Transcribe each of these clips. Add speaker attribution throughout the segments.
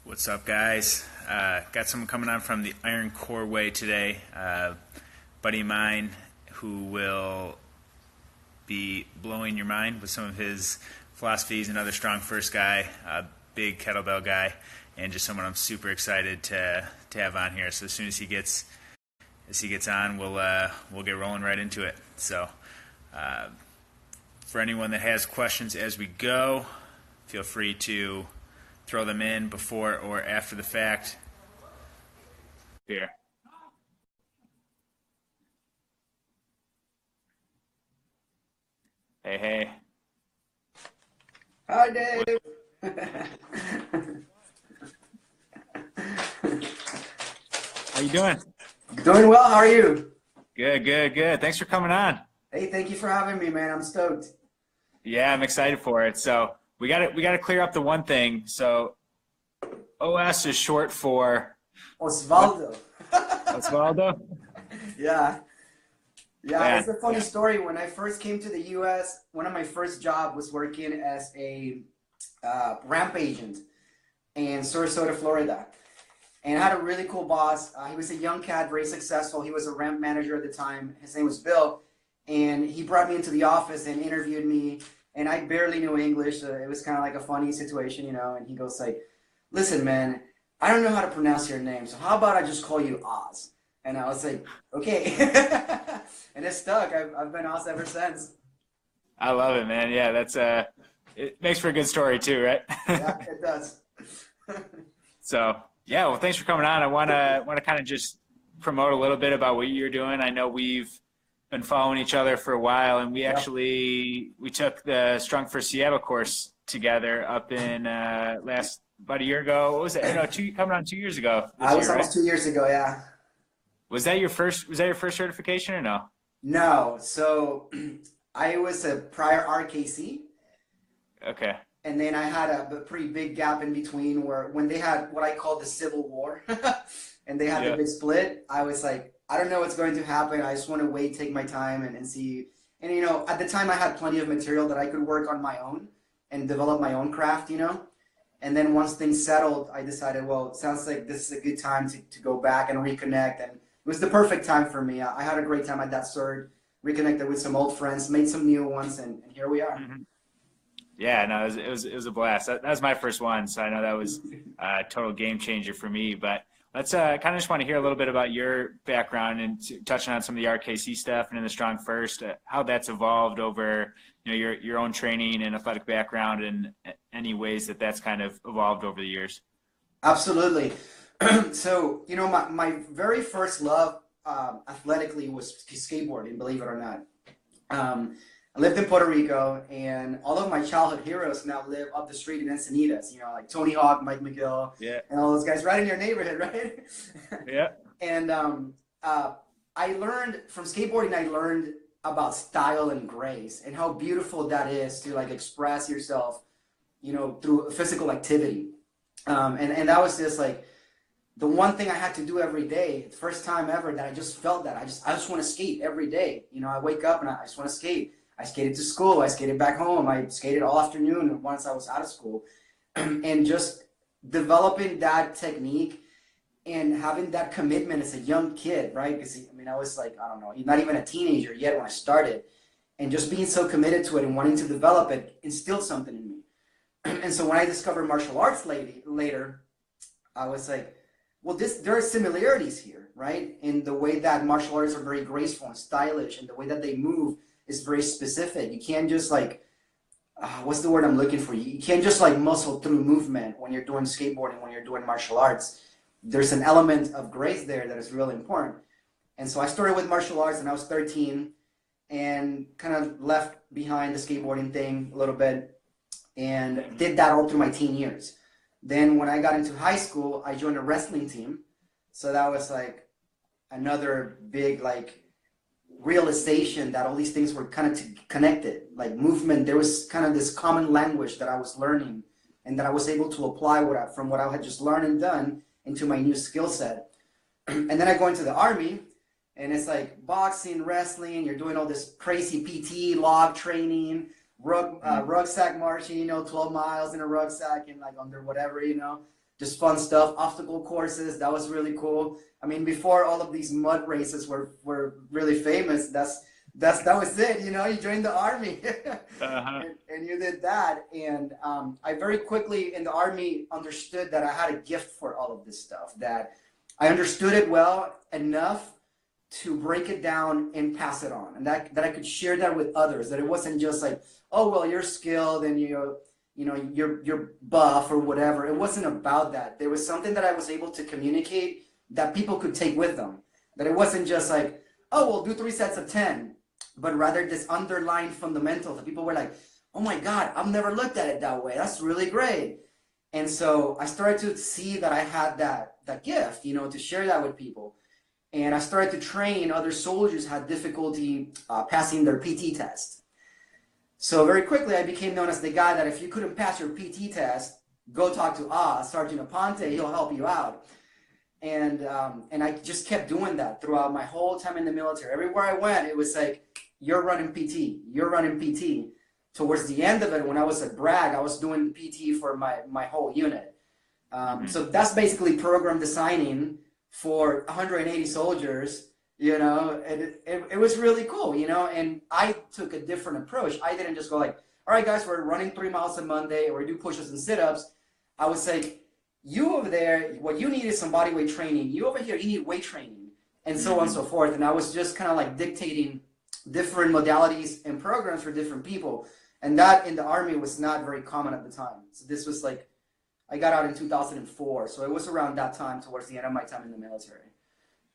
Speaker 1: What's up, guys? Got someone coming on from the Iron Core Way today. Buddy of mine who will be blowing your mind with some of his philosophies. Another strong first guy, a big kettlebell guy, and just someone I'm super excited to have on here. So as soon as he gets on, we'll get rolling right into it. So for anyone that has questions as we go, feel free to throw them in before or after the fact. Here. Hey.
Speaker 2: Hi, Dave.
Speaker 1: How you doing?
Speaker 2: Doing well. How are you?
Speaker 1: Good. Thanks for coming on.
Speaker 2: Hey, thank you for having me, man. I'm stoked.
Speaker 1: Yeah, I'm excited for it. So we got to clear up the one thing. So OS is short for
Speaker 2: Osvaldo.
Speaker 1: Osvaldo?
Speaker 2: Yeah.
Speaker 1: Yeah.
Speaker 2: It's a funny story. When I first came to the U.S., one of my first jobs was working as a ramp agent in Sarasota, Florida. And I had a really cool boss. He was a young cat, very successful. He was a ramp manager at the time. His name was Bill. And he brought me into the office and interviewed me. And I barely knew English. So it was kind of like a funny situation, you know. And he goes like, listen, man, I don't know how to pronounce your name. So how about I just call you Oz? And I was like, okay. And it stuck. I've been Oz ever since.
Speaker 1: I love it, man. Yeah, that's it makes for a good story too, right?
Speaker 2: Yeah, it does.
Speaker 1: So, yeah, well, thanks for coming on. I want to kind of just promote a little bit about what you're doing. I know we've been following each other for a while, and we took the Strong for Seattle course together up in about a year ago. What was it? No, coming on 2 years ago.
Speaker 2: I was almost 2 years ago, yeah.
Speaker 1: Was that your first certification or no?
Speaker 2: No. So I was a prior RKC.
Speaker 1: Okay.
Speaker 2: And then I had a pretty big gap in between when they had what I call the Civil War and they had the big split. I was like, I don't know what's going to happen. I just want to wait, take my time and see. And, you know, at the time I had plenty of material that I could work on my own and develop my own craft, you know. And then once things settled, I decided, well, it sounds like this is a good time to go back and reconnect. And it was the perfect time for me. I had a great time at that cert, reconnected with some old friends, made some new ones, and here we are.
Speaker 1: Mm-hmm. Yeah, no, it was a blast. That was my first one, so I know that was a total game changer for me. But let's kind of just want to hear a little bit about your background and touching on some of the RKC stuff and in the Strong First, how that's evolved over your own training and athletic background, and any ways that's kind of evolved over the years.
Speaker 2: Absolutely. So, you know, my very first love athletically was skateboarding, believe it or not. I lived in Puerto Rico, and all of my childhood heroes now live up the street in Encinitas, you know, like Tony Hawk, Mike McGill, and all those guys right in your neighborhood, right?
Speaker 1: Yeah.
Speaker 2: And I learned from skateboarding, I learned about style and grace and how beautiful that is to like express yourself, you know, through physical activity. And that was just like the one thing I had to do every day, the first time ever that I just felt that I just want to skate every day. You know, I wake up and I just want to skate. I skated to school. I skated back home. I skated all afternoon once I was out of school. And just developing that technique and having that commitment as a young kid, right? Because, I mean, I was like, I don't know, not even a teenager yet when I started. And just being so committed to it and wanting to develop it instilled something in me. And so when I discovered martial arts later, I was like, well, there are similarities here, right? In the way that martial arts are very graceful and stylish, and the way that they move is very specific. You can't just like, what's the word I'm looking for? You can't just like muscle through movement when you're doing skateboarding, when you're doing martial arts. There's an element of grace there that is really important. And so I started with martial arts when I was 13 and kind of left behind the skateboarding thing a little bit and did that all through my teen years. Then when I got into high school, I joined a wrestling team. So that was like another big like realization that all these things were kind of connected, like movement. There was kind of this common language that I was learning and that I was able to apply from what I had just learned and done into my new skill set. And then I go into the Army, and it's like boxing, wrestling, you're doing all this crazy PT, log training, rucksack marching, 12 miles in a rucksack and like under whatever, just fun stuff. Obstacle courses, that was really cool. I mean, before all of these mud races were really famous, that was it. You joined the army,
Speaker 1: Uh-huh.
Speaker 2: and you did that. And I very quickly in the army understood that I had a gift for all of this stuff. That I understood it well enough to break it down and pass it on, and that I could share that with others. That it wasn't just like, oh well, you're skilled and you're buff or whatever. It wasn't about that. There was something that I was able to communicate that people could take with them. That it wasn't just like, oh, we'll do 3 sets of 10, but rather this underlying fundamentals that people were like, oh my God, I've never looked at it that way. That's really great. And so I started to see that I had that gift, to share that with people. And I started to train other soldiers who had difficulty passing their PT test. So very quickly, I became known as the guy that if you couldn't pass your PT test, go talk to Sergeant Aponte. He'll help you out. And I just kept doing that throughout my whole time in the military. Everywhere I went, it was like, you're running PT. You're running PT. Towards the end of it, when I was at Bragg, I was doing PT for my whole unit. So that's basically program designing for 180 soldiers, it was really cool, and I took a different approach. I didn't just go like, all right, guys, we're running 3 miles on Monday, or we do push-ups and sit-ups. I was like, you over there, what you need is some body weight training. You over here, you need weight training, and so on and so forth. And I was just kind of like dictating different modalities and programs for different people. And that in the Army was not very common at the time. So this was like, I got out in 2004, so it was around that time, towards the end of my time in the military.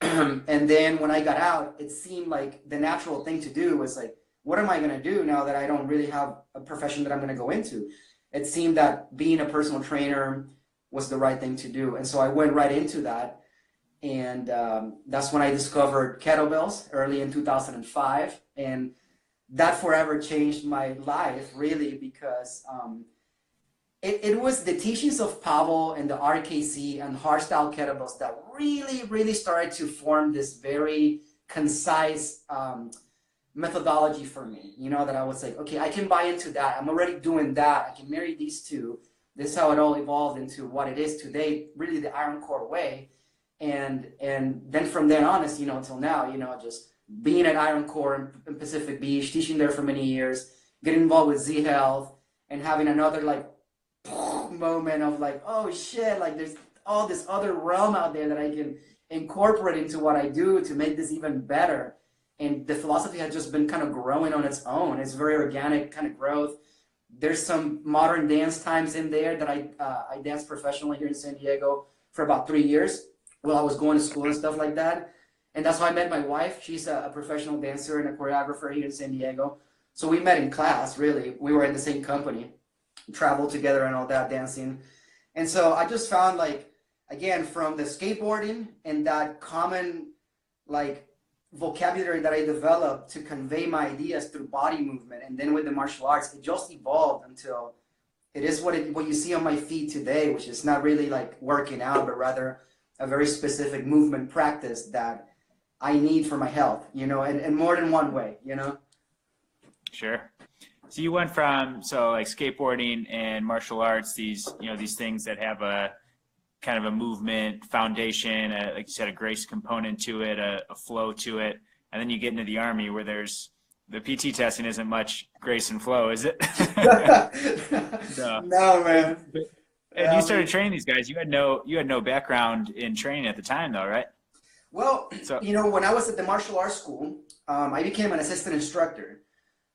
Speaker 2: And then when I got out, it seemed like the natural thing to do was like, what am I going to do now that I don't really have a profession that I'm going to go into? It seemed that being a personal trainer was the right thing to do. And so I went right into that. And that's when I discovered kettlebells early in 2005. And that forever changed my life, really, because it was the teachings of Pavel and the RKC and hardstyle kettlebells that really, really started to form this very concise methodology for me. That I was like, okay, I can buy into that. I'm already doing that. I can marry these two. This is how it all evolved into what it is today, really the Iron Core way. And then from then on, until now, just being at Iron Core in Pacific Beach, teaching there for many years, getting involved with Z Health, and having another like moment of like, oh shit, like there's all this other realm out there that I can incorporate into what I do to make this even better. And the philosophy has just been kind of growing on its own. It's very organic kind of growth. There's some modern dance times in there that I danced professionally here in San Diego for about 3 years while I was going to school and stuff like that. And that's how I met my wife. She's a professional dancer and a choreographer here in San Diego. So we met in class, really. We were in the same company, traveled together and all that, dancing. And so I just found, like, again, from the skateboarding and that common, like, vocabulary that I developed to convey my ideas through body movement, and then with the martial arts, it just evolved until it is what you see on my feet today, which is not really like working out, but rather a very specific movement practice that I need for my health, and more than one way,
Speaker 1: Sure. So you went from like skateboarding and martial arts, these things that have a kind of a movement foundation, like you said, a grace component to it, a flow to it, and then you get into the Army where there's the PT testing isn't much grace and flow, is it? No.
Speaker 2: No, man.
Speaker 1: And you started training these guys. You had no background in training at the time, though, right?
Speaker 2: Well,
Speaker 1: So
Speaker 2: when I was at the martial arts school, I became an assistant instructor.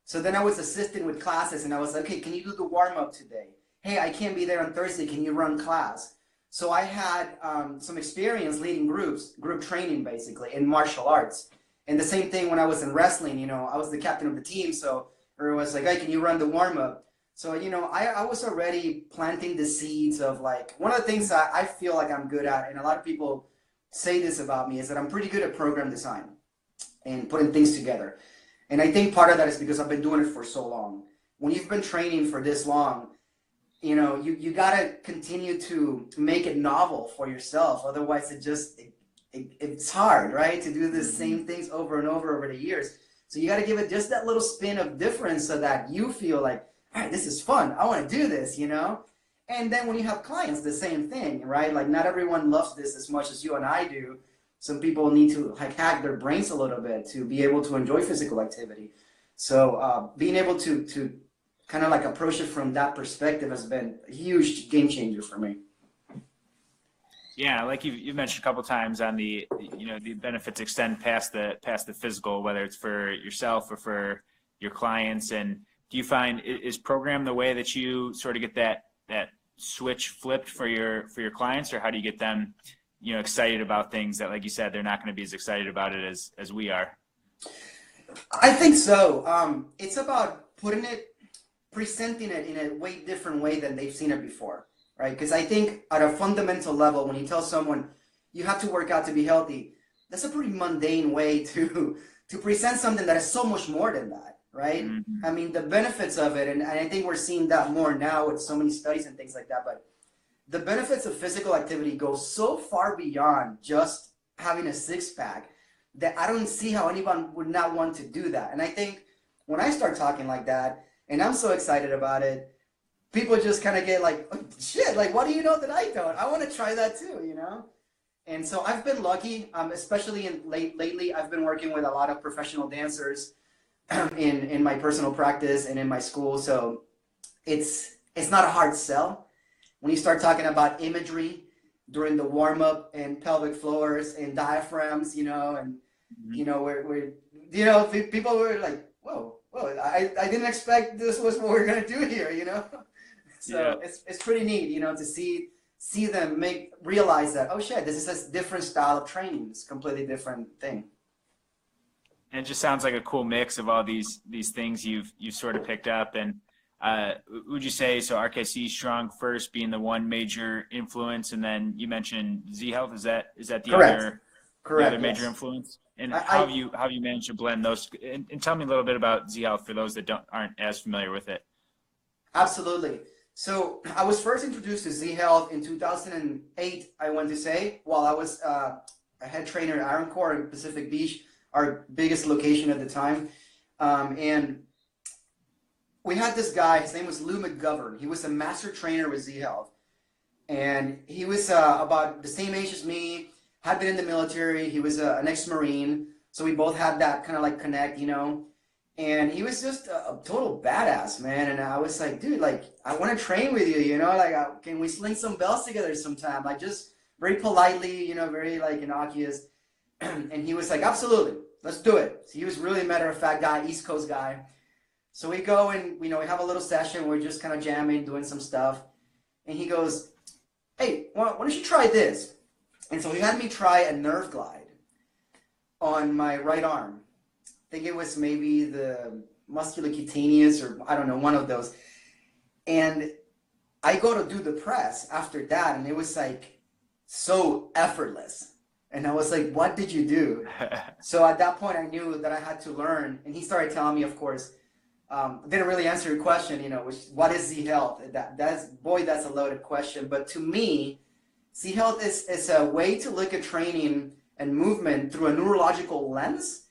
Speaker 2: So then I was assisting with classes, and I was like, okay, can you do the warm-up today? Hey, I can't be there on Thursday. Can you run class? So I had some experience leading group training, basically, in martial arts. And the same thing when I was in wrestling, I was the captain of the team. So everyone was like, hey, can you run the warm-up? So, I was already planting the seeds of, like, one of the things that I feel like I'm good at, and a lot of people say this about me, is that I'm pretty good at program design and putting things together. And I think part of that is because I've been doing it for so long. When you've been training for this long, you got to continue to make it novel for yourself. Otherwise, it's hard, right? To do the same things over and over the years. So you got to give it just that little spin of difference so that you feel like, all right, this is fun. I want to do this, you know? And then when you have clients, the same thing, right? Like not everyone loves this as much as you and I do. Some people need to like hack their brains a little bit to be able to enjoy physical activity. So being able to kind of like approach it from that perspective has been a huge game changer for me.
Speaker 1: Yeah, like you've mentioned a couple times on the, the benefits extend past the physical, whether it's for yourself or for your clients. And do you find, is program the way that you sort of get that switch flipped for your clients, or how do you get them, excited about things that, like you said, they're not going to be as excited about it as we are?
Speaker 2: I think so. It's about presenting it in a way different way than they've seen it before. Right? Because I think at a fundamental level, when you tell someone you have to work out to be healthy, that's a pretty mundane way to present something that is so much more than that, right? Mm-hmm. I mean, the benefits of it, and I think we're seeing that more now with so many studies and things like that, but the benefits of physical activity go so far beyond just having a six-pack that I don't see how anyone would not want to do that. And I think when I start talking like that, and I'm so excited about it, people just kind of get like, oh, shit, like, what do you know that I don't? I want to try that too, you know? And so I've been lucky, especially lately, I've been working with a lot of professional dancers in my personal practice and in my school. So it's not a hard sell. When you start talking about imagery during the warm-up and pelvic floors and diaphragms, and, people were like, whoa, I didn't expect this was what we're going to do here, So yeah. It's pretty neat, to see them realize that, oh shit, this is a different style of training. It's a completely different thing.
Speaker 1: And it just sounds like a cool mix of all these things you've sort of picked up. And would you say, so RKC Strong first being the one major influence, and then you mentioned Z Health, is that the
Speaker 2: Correct.
Speaker 1: other major influence? And how have you managed to blend those? And tell me a little bit about Z Health for those that aren't as familiar with it.
Speaker 2: Absolutely. So I was first introduced to Z Health in 2008, I want to say, while I was a head trainer at Iron Core in Pacific Beach, our biggest location at the time. And we had this guy, his name was Lou McGovern. He was a master trainer with Z Health. And he was about the same age as me, had been in the military. He was an ex-Marine. So we both had that kind of like connect, And he was just a total badass, man. And I was like, dude, like, I want to train with you, like, can we sling some bells together sometime? Like, just very politely, very like innocuous. And he was like, absolutely, let's do it. So he was really a matter-of-fact guy, East Coast guy. So we go and, we have a little session. We're just kind of jamming, doing some stuff. And he goes, hey, why don't you try this? And so he had me try a Nerve Glide on my right arm. I think it was maybe the musculocutaneous or I don't know, one of those. And I go to do the press after that, and it was like so effortless. And I was like, what did you do? So at that point, I knew that I had to learn. And he started telling me, of course, didn't really answer your question, what is Z Health? That's a loaded question. But to me, Z Health is a way to look at training and movement through a neurological lens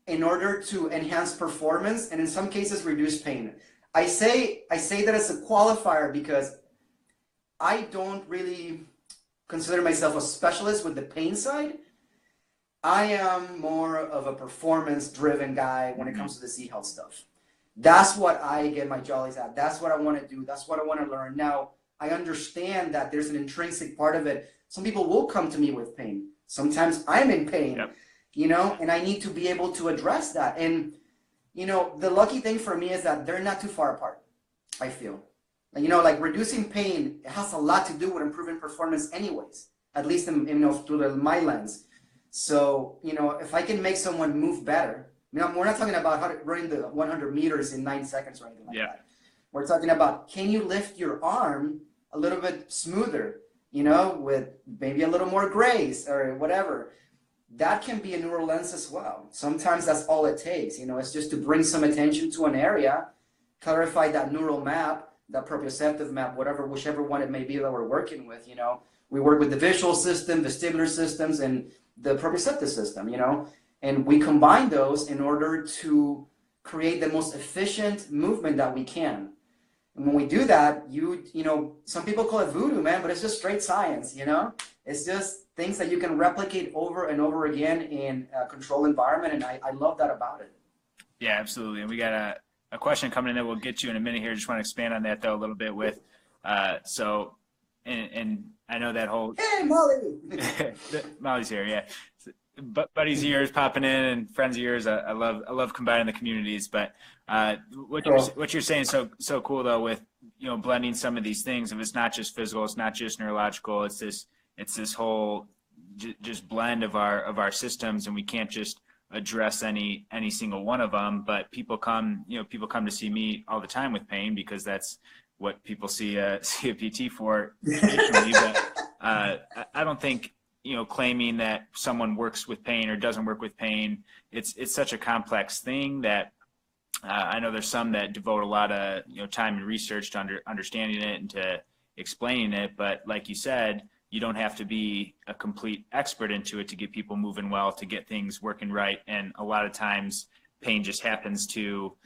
Speaker 2: in order to enhance performance and in some cases reduce pain. I say that as a qualifier because I don't really consider myself a specialist with the pain side. I am more of a performance-driven guy when it comes to the Z Health stuff. That's what I get my jollies at. That's what I want to do. That's what I want to learn. Now, I understand that there's an intrinsic part of it. Some people will come to me with pain. Sometimes I'm in pain, yep. And I need to be able to address that. And, the lucky thing for me is that they're not too far apart, I feel. Like reducing pain has a lot to do with improving performance anyways, at least through my lens. So, if I can make someone move better, we're not talking about how to run the 100 meters in 9 seconds or anything like that. We're talking about, can you lift your arm a little bit smoother, with maybe a little more grace or whatever. That can be a neural lens as well. Sometimes that's all it takes. It's just to bring some attention to an area, clarify that neural map, that proprioceptive map, whichever one it may be that we're working with. We work with the visual system, vestibular systems, and the proprioceptive system, And we combine those in order to create the most efficient movement that we can. And when we do that, you know, some people call it voodoo, man, but it's just straight science, you know? It's just things that you can replicate over and over again in a controlled environment, and I love that about it.
Speaker 1: Yeah, absolutely. And we got a question coming in that we'll get to in a minute here. Just want to expand on that though a little bit with and I know that whole
Speaker 2: Hey, Molly!
Speaker 1: Molly's here, yeah. But buddies of yours popping in and friends of yours. I love combining the communities. But what you're saying is so cool though with blending some of these things. If it's not just physical, it's not just neurological. It's this whole just blend of our systems, and we can't just address any single one of them. But people come to see me all the time with pain because that's what people see a PT for traditionally. But I don't think claiming that someone works with pain or doesn't work with pain, it's such a complex thing that I know there's some that devote a lot of time and research to understanding it and to explaining it. But like you said, you don't have to be a complete expert into it to get people moving well, to get things working right. And a lot of times pain just happens to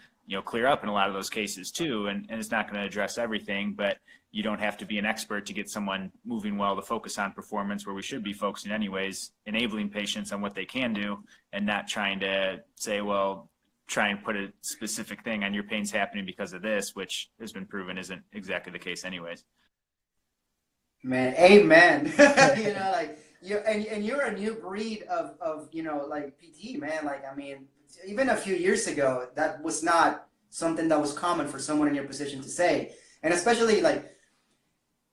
Speaker 1: clear up in a lot of those cases too. And it's not going to address everything, but you don't have to be an expert to get someone moving well, to focus on performance, where we should be focusing anyways, enabling patients on what they can do and not trying to say, well, try and put a specific thing on your pain's happening because of this, which has been proven isn't exactly the case anyways.
Speaker 2: Man, amen. Like you're a new breed of like PT, man. Like, I mean, even a few years ago, that was not something that was common for someone in your position to say. And especially like,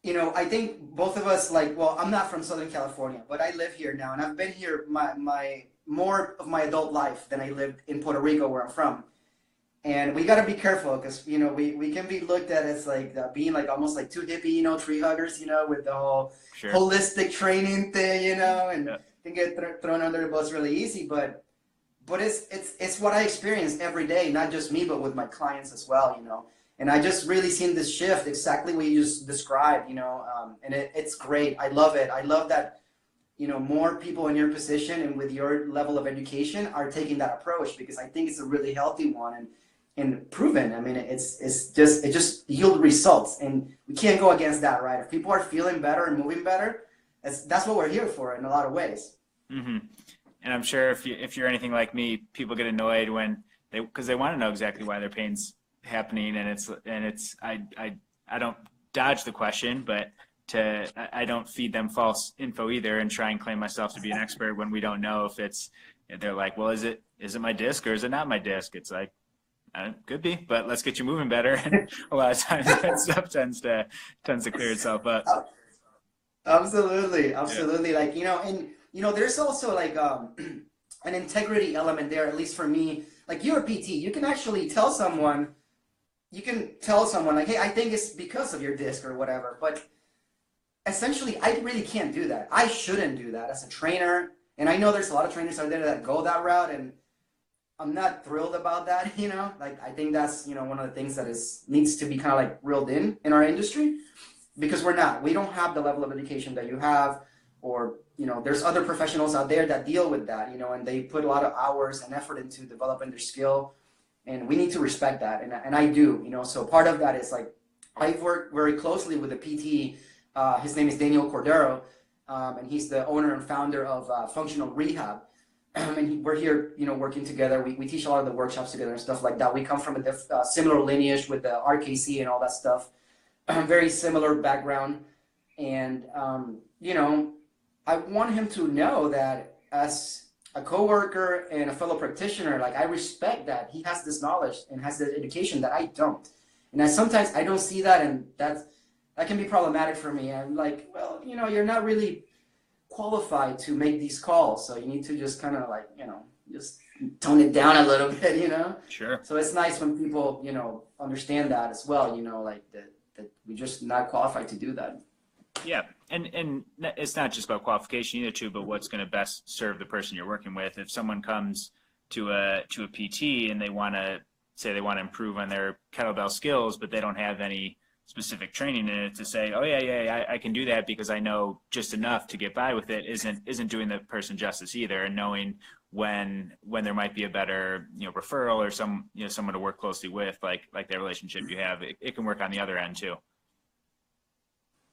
Speaker 2: I think both of us, like, well, I'm not from Southern California, but I live here now, and I've been here my more of my adult life than I lived in Puerto Rico, where I'm from. And we got to be careful because, we can be looked at as like being like almost like too hippie, tree huggers, with the whole
Speaker 1: Sure.
Speaker 2: holistic training thing, and
Speaker 1: Yeah.
Speaker 2: can get thrown under the bus really easy. But it's what I experience every day, not just me, but with my clients as well, And I just really seen this shift, exactly what you just described, and it's great. I love it. I love that, more people in your position and with your level of education are taking that approach, because I think it's a really healthy one and proven. I mean, it just yield results, and we can't go against that, right? If people are feeling better and moving better, that's what we're here for in a lot of ways.
Speaker 1: Mm-hmm. And I'm sure if you're anything like me, people get annoyed because they want to know exactly why their pain's happening, and I don't dodge the question, but I don't feed them false info either and try and claim myself to be an expert when we don't know if they're like, well, is it my disc or is it not my disc? It's like, could be, but let's get you moving better. And a lot of times that stuff tends to clear itself up.
Speaker 2: Absolutely.
Speaker 1: Yeah.
Speaker 2: Like, there's also like an integrity element there, at least for me. Like, you're a PT, you can actually tell someone like, hey, I think it's because of your disc or whatever. But essentially, I really can't do that. I shouldn't do that as a trainer. And I know there's a lot of trainers out there that go that route, and I'm not thrilled about that, Like, I think that's, one of the things that needs to be kind of like reeled in our industry, because we don't have the level of education that you have, or, there's other professionals out there that deal with that, and they put a lot of hours and effort into developing their skill, and we need to respect that. And I do, so part of that is like, I've worked very closely with a PT. His name is Daniel Cordero, and he's the owner and founder of Functional Rehab. And we're here, working together. We teach a lot of the workshops together and stuff like that. We come from a similar lineage with the RKC and all that stuff. Very similar background. And, I want him to know that as a coworker and a fellow practitioner, like, I respect that he has this knowledge and has the education that I don't. And sometimes I don't see that, and that can be problematic for me. I'm like, well, you're not really qualified to make these calls, so you need to just kind of like, just tone it down a little bit,
Speaker 1: Sure.
Speaker 2: So it's nice when people, understand that as well, like that we're just not qualified to do that.
Speaker 1: Yeah, and it's not just about qualification either, too, but what's going to best serve the person you're working with. If someone comes to a PT and they want to improve on their kettlebell skills, but they don't have any specific training in it to say, oh yeah, I can do that because I know just enough to get by with it isn't doing the person justice either. And knowing when there might be a better, referral or someone to work closely with, like that relationship you have, it can work on the other end too.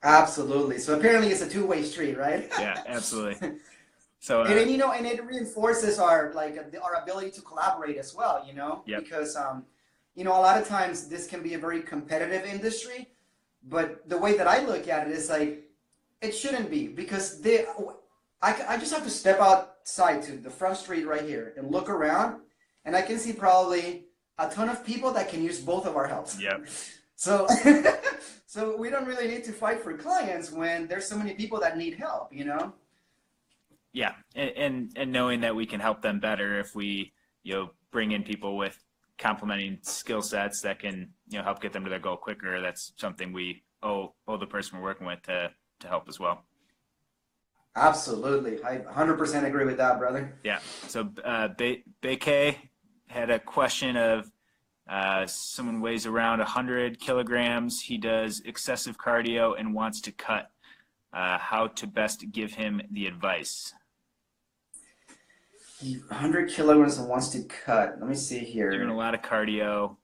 Speaker 2: Absolutely. So apparently it's a two-way street, right?
Speaker 1: Yeah, absolutely. So
Speaker 2: and and it reinforces our ability to collaborate as well,
Speaker 1: Yep.
Speaker 2: because a lot of times this can be a very competitive industry, but the way that I look at it is like it shouldn't be, because I just have to step outside to the front street right here and look around, and I can see probably a ton of people that can use both of our helps.
Speaker 1: Yep.
Speaker 2: So so we don't really need to fight for clients when there's so many people that need help,
Speaker 1: Yeah, and knowing that we can help them better if we bring in people with complementing skill sets that can help get them to their goal quicker. That's something we owe the person we're working with to help as well.
Speaker 2: Absolutely, I 100% agree with that, brother.
Speaker 1: Yeah. So Beke had a question of someone weighs around 100 kilograms. He does excessive cardio and wants to cut. How to best give him the advice?
Speaker 2: 100 kilograms and wants to cut. Let me see here.
Speaker 1: Doing a lot of cardio.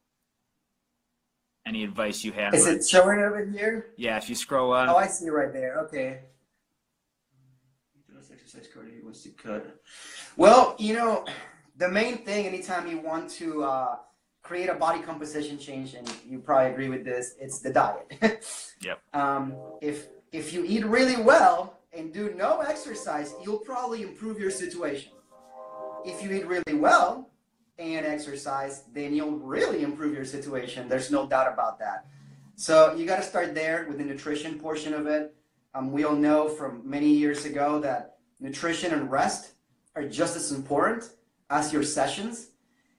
Speaker 1: Any advice you have?
Speaker 2: Is it showing over here?
Speaker 1: Yeah, if you scroll on.
Speaker 2: Oh, I see right there. Okay. Exercise cardio, he wants to cut. Well, the main thing anytime you want to create a body composition change, and you probably agree with this, it's the diet.
Speaker 1: Yep.
Speaker 2: If you eat really well and do no exercise, you'll probably improve your situation. If you eat really well and exercise, then you'll really improve your situation. There's no doubt about that. So you got to start there with the nutrition portion of it. We all know from many years ago that nutrition and rest are just as important as your sessions.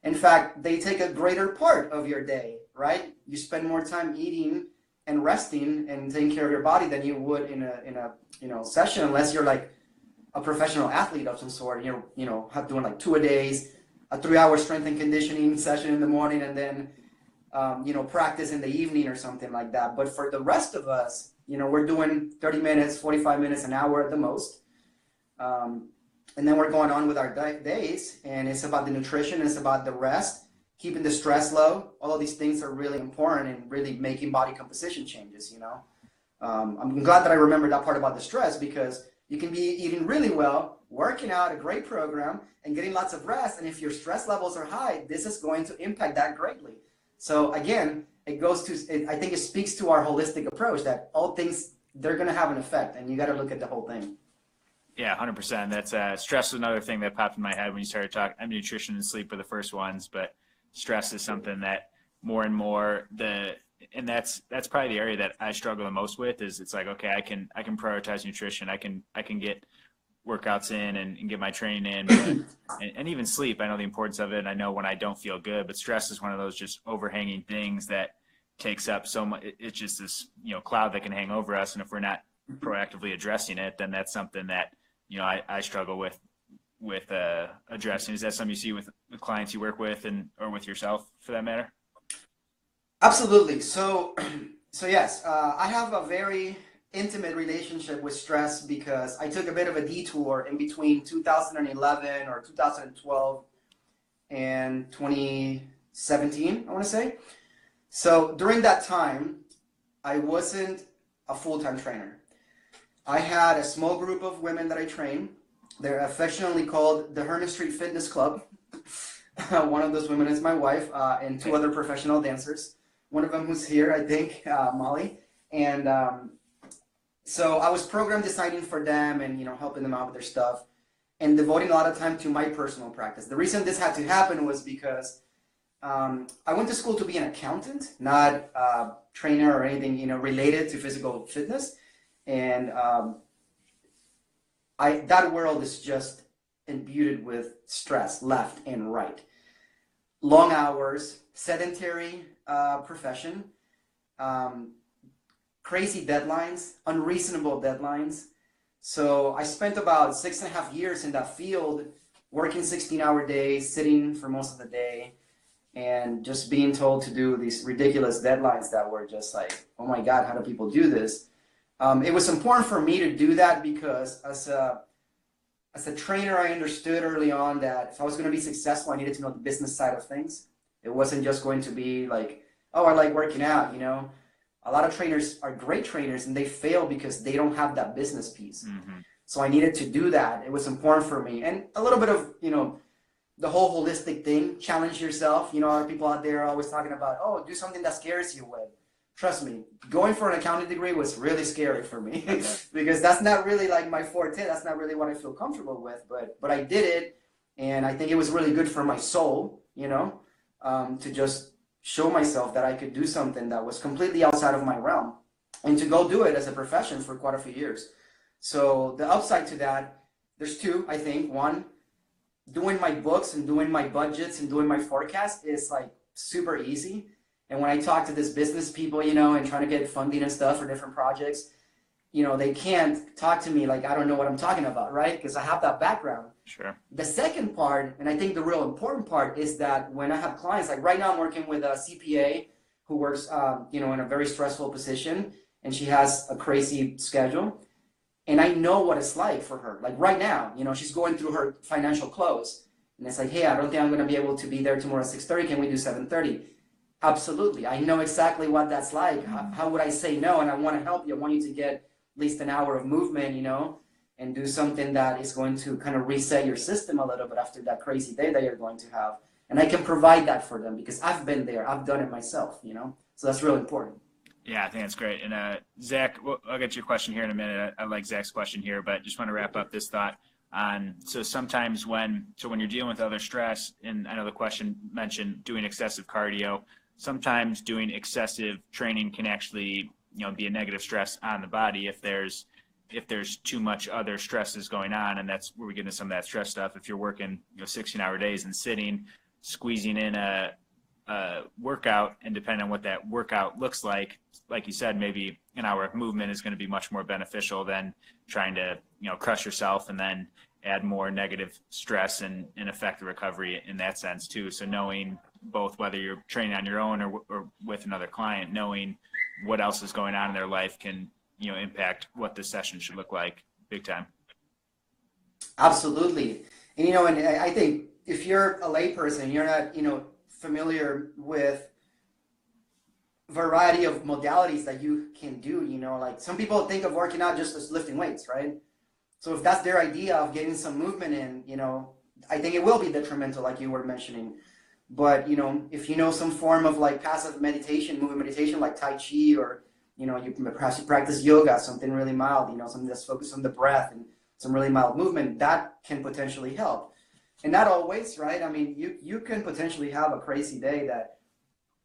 Speaker 2: In fact, they take a greater part of your day, right? You spend more time eating and resting and taking care of your body than you would in a session, unless you're like a professional athlete of some sort. And you're doing like 2-a-days, a 3-hour strength and conditioning session in the morning, and then practice in the evening or something like that. But for the rest of us, we're doing 30 minutes, 45 minutes, an hour at the most. And then we're going on with our days, and it's about the nutrition, it's about the rest, keeping the stress low. All of these things are really important in really making body composition changes, I'm glad that I remembered that part about the stress, because you can be eating really well, working out, a great program, and getting lots of rest. And if your stress levels are high, this is going to impact that greatly. So again, I think it speaks to our holistic approach that all things, they're going to have an effect, and you got to look at the whole thing.
Speaker 1: Yeah, 100%. That's stress was another thing that popped in my head when you started talking. I mean, nutrition and sleep were the first ones, but stress is something that more and more and that's probably the area that I struggle the most with. Is it's like, okay, I can prioritize nutrition, I can get workouts in and get my training in, but, and even sleep. I know the importance of it, and I know when I don't feel good. But stress is one of those just overhanging things that takes up so much. It's just this cloud that can hang over us, and if we're not proactively addressing it, then that's something that I struggle with addressing. Is that something you see with the clients you work with, or with yourself for that matter?
Speaker 2: Absolutely. So yes, I have a very intimate relationship with stress, because I took a bit of a detour in between 2011 or 2012 and 2017, I want to say. So during that time, I wasn't a full-time trainer. I had a small group of women that I train. They're affectionately called the Herman Street Fitness Club. One of those women is my wife, and 2 other professional dancers. One of them who's here, I think, Molly. And so I was program designing for them and helping them out with their stuff, and devoting a lot of time to my personal practice. The reason this had to happen was because I went to school to be an accountant, not a trainer or anything related to physical fitness. And that world is just imbued with stress left and right. Long hours, sedentary profession, crazy deadlines, unreasonable deadlines. So I spent about 6.5 years in that field, working 16-hour days, sitting for most of the day. and just being told to do these ridiculous deadlines that were just like, oh my God, how do people do this? It was important for me to do that because as a trainer, I understood early on that if I was going to be successful, I needed to know the business side of things. It wasn't just going to be like, oh, I like working out, you know. A lot of trainers are great trainers and they fail because they don't have that business piece.
Speaker 1: Mm-hmm.
Speaker 2: So I needed to do that. It was important for me. And a little bit of, you know, the whole holistic thing, challenge yourself. You know, a lot of people out there are always talking about, oh, do something that scares you with. Trust me, going for an accounting degree was really scary for me because that's not really like my forte. That's not really what I feel comfortable with. But I did it, and I think it was really good for my soul, you know, to just show myself that I could do something that was completely outside of my realm, and to go do it as a profession for quite a few years. So the upside to that, there's two, I think. One, doing my books and doing my budgets and doing my forecast is like super easy. And when I talk to this business people, you know, and trying to get funding and stuff for different projects, you know, they can't talk to me like I don't know what I'm talking about, right? Because I have that background.
Speaker 1: Sure.
Speaker 2: The second part, and I think the real important part, is that when I have clients, like right now I'm working with a CPA who works, you know, in a very stressful position, and she has a crazy schedule. And I know what it's like for her. Like right now, you know, she's going through her financial close. And it's like, hey, I don't think I'm going to be able to be there tomorrow at 6:30. Can we do 7:30? Absolutely. I know exactly what that's like. How would I say no? And I want to help you. I want you to get at least an hour of movement, you know, and do something that is going to kind of reset your system a little bit after that crazy day that you're going to have. And I can provide that for them because I've been there. I've done it myself, you know, so that's really important.
Speaker 1: Yeah, I think that's great. And Zach, I'll get to your question here in a minute. I like Zach's question here, but just want to wrap up this thought on, so sometimes when you're dealing with other stress, and I know the question mentioned doing excessive cardio, sometimes doing excessive training can actually, you know, be a negative stress on the body if there's too much other stresses going on. And that's where we get into some of that stress stuff. If you're working, you know, 16-hour days and sitting, squeezing in a workout, and depending on what that workout looks like you said, maybe an hour of movement is going to be much more beneficial than trying to, you know, crush yourself and then add more negative stress and affect the recovery in that sense too. So knowing both whether you're training on your own or with another client, knowing what else is going on in their life can, you know, impact what the session should look like big time.
Speaker 2: Absolutely. And, you know, and I think if you're a layperson, you're not, you know, familiar with variety of modalities that you can do, you know, like some people think of working out just as lifting weights, right? So if that's their idea of getting some movement in, you know, I think it will be detrimental, like you were mentioning. But, you know, if you know some form of like passive meditation, movement meditation, like Tai Chi, or, you know, you perhaps you practice yoga, something really mild, you know, something that's focused on the breath and some really mild movement, that can potentially help. And not always, right? I mean, you can potentially have a crazy day that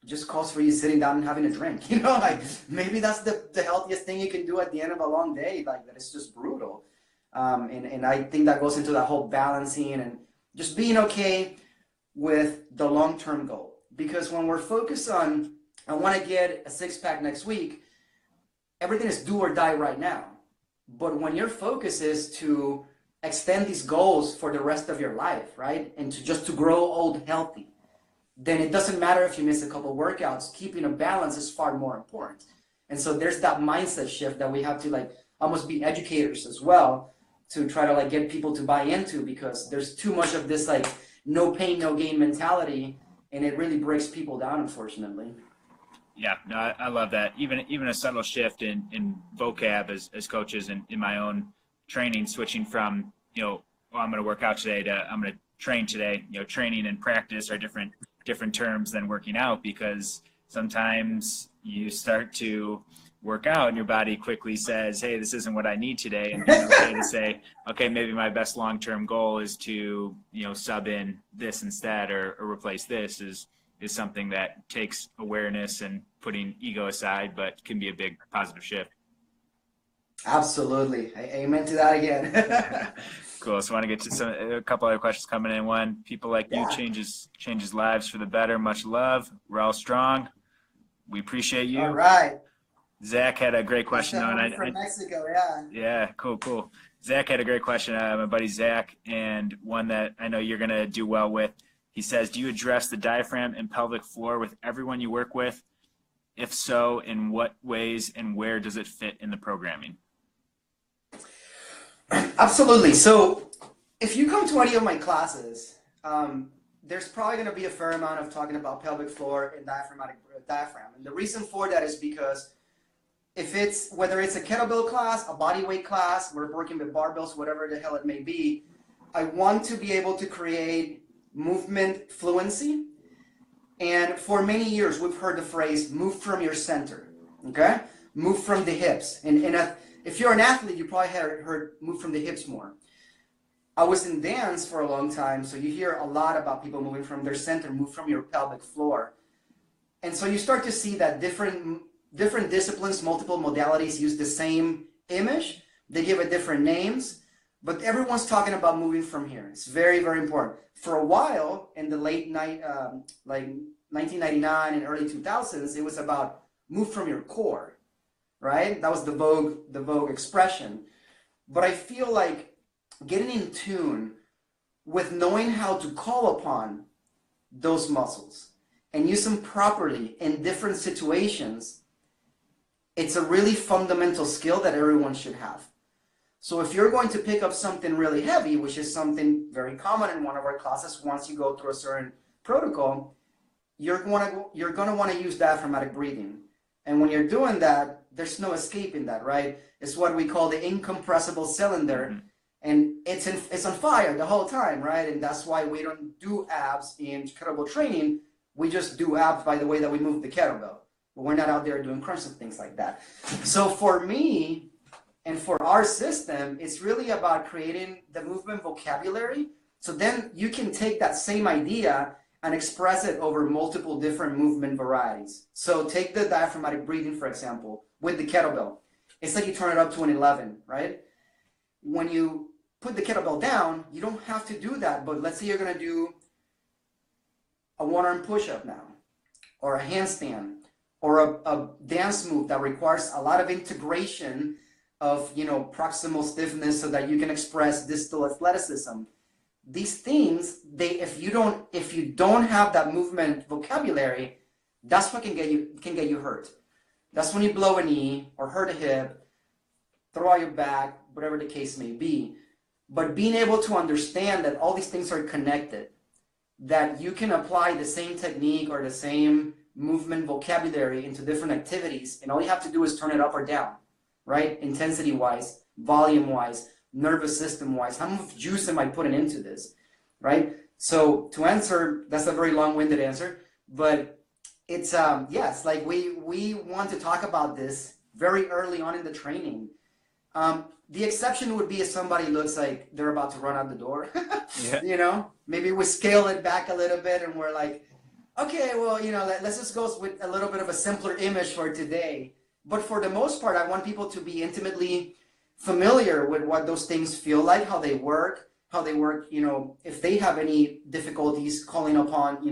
Speaker 2: just calls for you sitting down and having a drink, you know, like maybe that's the healthiest thing you can do at the end of a long day, like that it's just brutal. And I think that goes into that whole balancing and just being okay with the long-term goal. Because when we're focused on, I want to get a six-pack next week, everything is do or die right now. But when your focus is to extend these goals for the rest of your life, right? And to grow old healthy, then it doesn't matter if you miss a couple workouts. Keeping a balance is far more important. And so there's that mindset shift that we have to like almost be educators as well to try to like get people to buy into, because there's too much of this like no pain, no gain mentality, and it really breaks people down, unfortunately.
Speaker 1: Yeah, no, I love that. Even a subtle shift in vocab as coaches and in my own training, switching from, you know, oh, I'm going to work out today to I'm going to train today. You know, training and practice are different terms than working out, because sometimes you start to work out and your body quickly says, hey, this isn't what I need today. And it's okay to say, okay, maybe my best long-term goal is to, you know, sub in this instead or replace this is something that takes awareness and putting ego aside, but can be a big positive shift.
Speaker 2: Absolutely. Amen to that again.
Speaker 1: Cool. So I want to get to a couple other questions coming in. One, people like you changes lives for the better. Much love. We're all strong. We appreciate you.
Speaker 2: All right.
Speaker 1: Zach had a great question.
Speaker 2: From Mexico, yeah.
Speaker 1: Yeah, cool. Zach had a great question. My buddy Zach, and one that I know you're going to do well with. He says, do you address the diaphragm and pelvic floor with everyone you work with? If so, in what ways and where does it fit in the programming?
Speaker 2: Absolutely. So if you come to any of my classes, there's probably going to be a fair amount of talking about pelvic floor and diaphragm. And the reason for that is because whether it's a kettlebell class, a body weight class, we're working with barbells, whatever the hell it may be, I want to be able to create movement fluency. And for many years, we've heard the phrase, move from your center, okay? Move from the hips. And if you're an athlete, you probably heard move from the hips more. I was in dance for a long time, so you hear a lot about people moving from their center, move from your pelvic floor. And so you start to see that different disciplines, multiple modalities use the same image. They give it different names, but everyone's talking about moving from here. It's very, very important. For a while, in the late like 1999 and early 2000s, it was about move from your core, right? That was the Vogue expression. But I feel like getting in tune with knowing how to call upon those muscles and use them properly in different situations, it's a really fundamental skill that everyone should have. So if you're going to pick up something really heavy, which is something very common in one of our classes, once you go through a certain protocol, you're going to want to use diaphragmatic breathing. And when you're doing that, there's no escaping that, right? It's what we call the incompressible cylinder. Mm-hmm. And it's on fire the whole time, right? And that's why we don't do abs in kettlebell training. We just do abs by the way that we move the kettlebell. But we're not out there doing crunches and things like that. So for me and for our system, it's really about creating the movement vocabulary. So then you can take that same idea and express it over multiple different movement varieties. So take the diaphragmatic breathing, for example, with the kettlebell. It's like you turn it up to an 11, right? When you put the kettlebell down, you don't have to do that. But let's say you're going to do a one-arm push-up now, or a handstand, or a dance move that requires a lot of integration of, proximal stiffness so that you can express distal athleticism. These things, if you don't have that movement vocabulary, that's what can get you hurt. That's when you blow a knee or hurt a hip, throw out your back, whatever the case may be. But being able to understand that all these things are connected, that you can apply the same technique or the same movement vocabulary into different activities, and all you have to do is turn it up or down, right? Intensity-wise, volume-wise, nervous system-wise. How much juice am I putting into this, right? So to answer, that's a very long-winded answer, but it's, yes, like we want to talk about this very early on in the training. The exception would be if somebody looks like they're about to run out the door. Yeah. Maybe we scale it back a little bit and we're like, okay, well, let's just go with a little bit of a simpler image for today. But for the most part, I want people to be intimately familiar with what those things feel like, how they work, if they have any difficulties calling upon,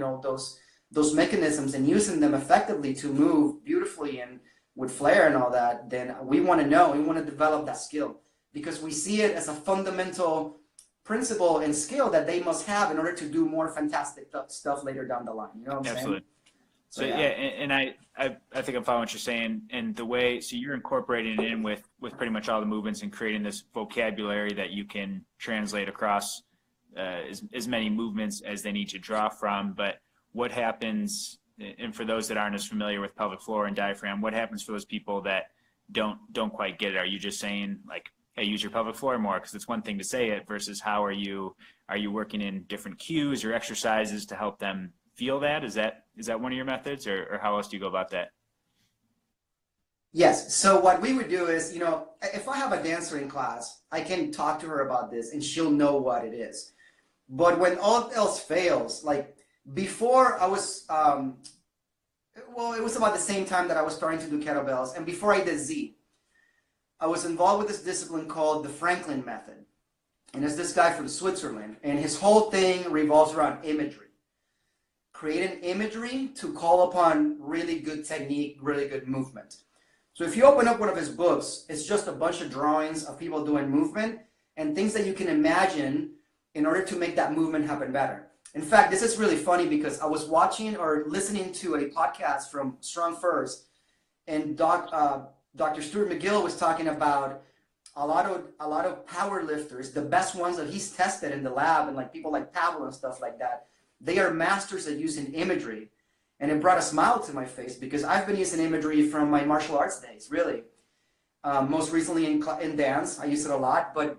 Speaker 2: those mechanisms and using them effectively to move beautifully and with flair and all that, then we want to know, we want to develop that skill because we see it as a fundamental principle and skill that they must have in order to do more fantastic stuff later down the line. You know what I'm
Speaker 1: Absolutely.
Speaker 2: saying?
Speaker 1: So yeah, and I think I'm following what you're saying, and the way, so you're incorporating it in with pretty much all the movements and creating this vocabulary that you can translate across as many movements as they need to draw from. But what happens, and for those that aren't as familiar with pelvic floor and diaphragm, what happens for those people that don't quite get it? Are you just saying like, hey, use your pelvic floor more? Because it's one thing to say it versus how are you working in different cues or exercises to help them feel that? Is that one of your methods, or how else do you go about that?
Speaker 2: Yes. So what we would do is, if I have a dancer in class, I can talk to her about this and she'll know what it is. But when all else fails, like before I was, it was about the same time that I was starting to do kettlebells, and before I did Z, I was involved with this discipline called the Franklin method. And it's this guy from Switzerland, and his whole thing revolves around imagery. Creating imagery to call upon really good technique, really good movement. So if you open up one of his books, it's just a bunch of drawings of people doing movement and things that you can imagine in order to make that movement happen better. In fact, this is really funny because I was watching or listening to a podcast from Strong First, and Dr. Stuart McGill was talking about a lot of power lifters, the best ones that he's tested in the lab, and like people like Pavel and stuff like that. They are masters at using imagery, and it brought a smile to my face because I've been using imagery from my martial arts days, really. Most recently in dance, I use it a lot, but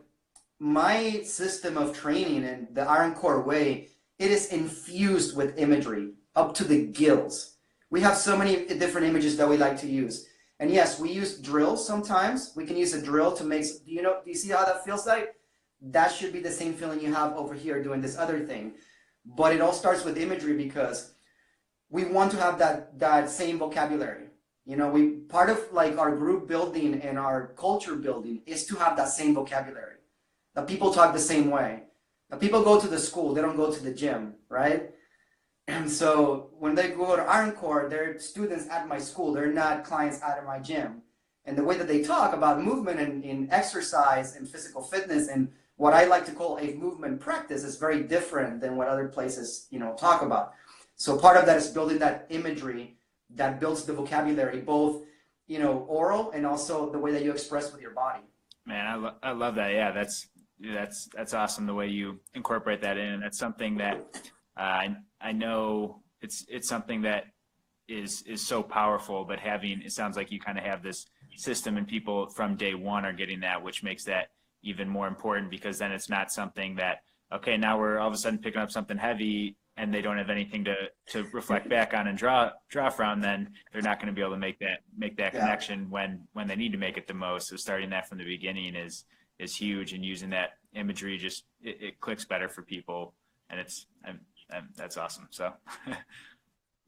Speaker 2: my system of training and the Iron Core way, it is infused with imagery up to the gills. We have so many different images that we like to use. And yes, we use drills sometimes. We can use a drill to make, do you see how that feels like? That should be the same feeling you have over here doing this other thing. But it all starts with imagery because we want to have that same vocabulary. We part of like our group building and our culture building is to have that same vocabulary. That people talk the same way. That people go to the school, they don't go to the gym, right? And so when they go to Iron Core, they're students at my school. They're not clients out of my gym. And the way that they talk about movement and in exercise and physical fitness and what I like to call a movement practice is very different than what other places, talk about. So part of that is building that imagery that builds the vocabulary, both, oral and also the way that you express with your body.
Speaker 3: Man, I love that. Yeah, that's awesome the way you incorporate that in. And that's something that I know it's something that is so powerful, but it sounds like you kind of have this system and people from day one are getting that, which makes that even more important because then it's not something that, okay, now we're all of a sudden picking up something heavy and they don't have anything to reflect back on and draw from, then they're not going to be able to make that connection when they need to make it the most. So starting that from the beginning is huge, and using that imagery just it clicks better for people, and that's awesome. So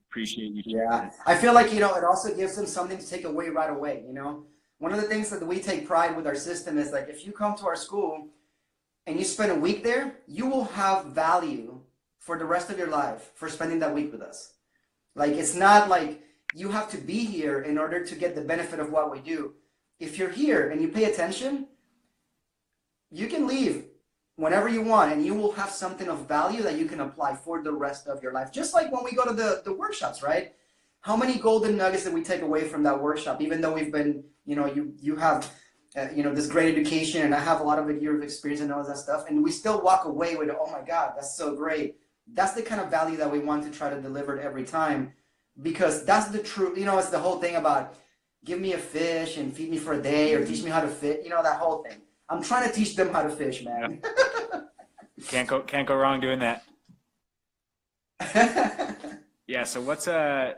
Speaker 3: appreciate you.
Speaker 2: Yeah, I feel like it also gives them something to take away right away. One of the things that we take pride with our system is like if you come to our school and you spend a week there, you will have value for the rest of your life for spending that week with us. Like it's not like you have to be here in order to get the benefit of what we do. If you're here and you pay attention, you can leave whenever you want and you will have something of value that you can apply for the rest of your life. Just like when we go to the workshops, right? How many golden nuggets did we take away from that workshop? Even though we've been, you have, this great education and I have a lot of years of experience and all that stuff. And we still walk away with, oh my God, that's so great. That's the kind of value that we want to try to deliver every time, because that's the truth. It's the whole thing about give me a fish and feed me for a day or teach me how to fish, that whole thing. I'm trying to teach them how to fish, man.
Speaker 3: Yeah. Can't go wrong doing that. Yeah. So what's I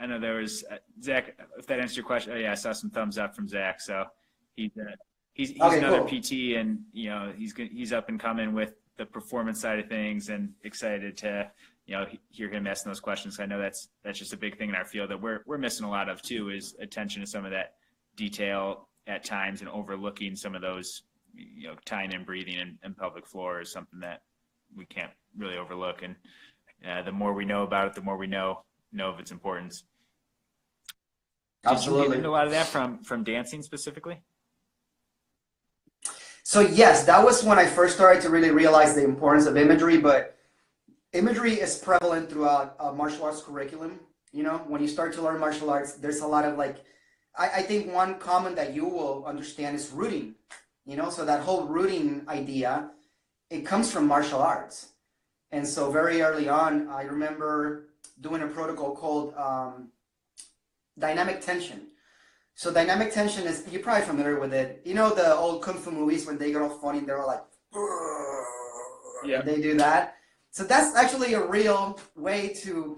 Speaker 3: know there was Zach. If that answers your question, oh yeah, I saw some thumbs up from Zach. So he's okay, another cool. PT, and he's up and coming with the performance side of things, and excited to hear him asking those questions. I know that's just a big thing in our field that we're missing a lot of too, is attention to some of that detail at times and overlooking some of those. Tying in breathing and pelvic floor is something that we can't really overlook, and the more we know about it, the more we know of its importance.
Speaker 2: Absolutely.
Speaker 3: Did you get into a lot of that from dancing specifically?
Speaker 2: So yes, that was when I first started to really realize the importance of imagery, but imagery is prevalent throughout martial arts curriculum. When you start to learn martial arts, there's a lot of I think one common that you will understand is rooting. So that whole rooting idea, it comes from martial arts. And so very early on, I remember doing a protocol called dynamic tension. So dynamic tension is, you're probably familiar with it. The old Kung Fu movies when they get all funny and they're all like, yeah, they do that. So that's actually a real way to,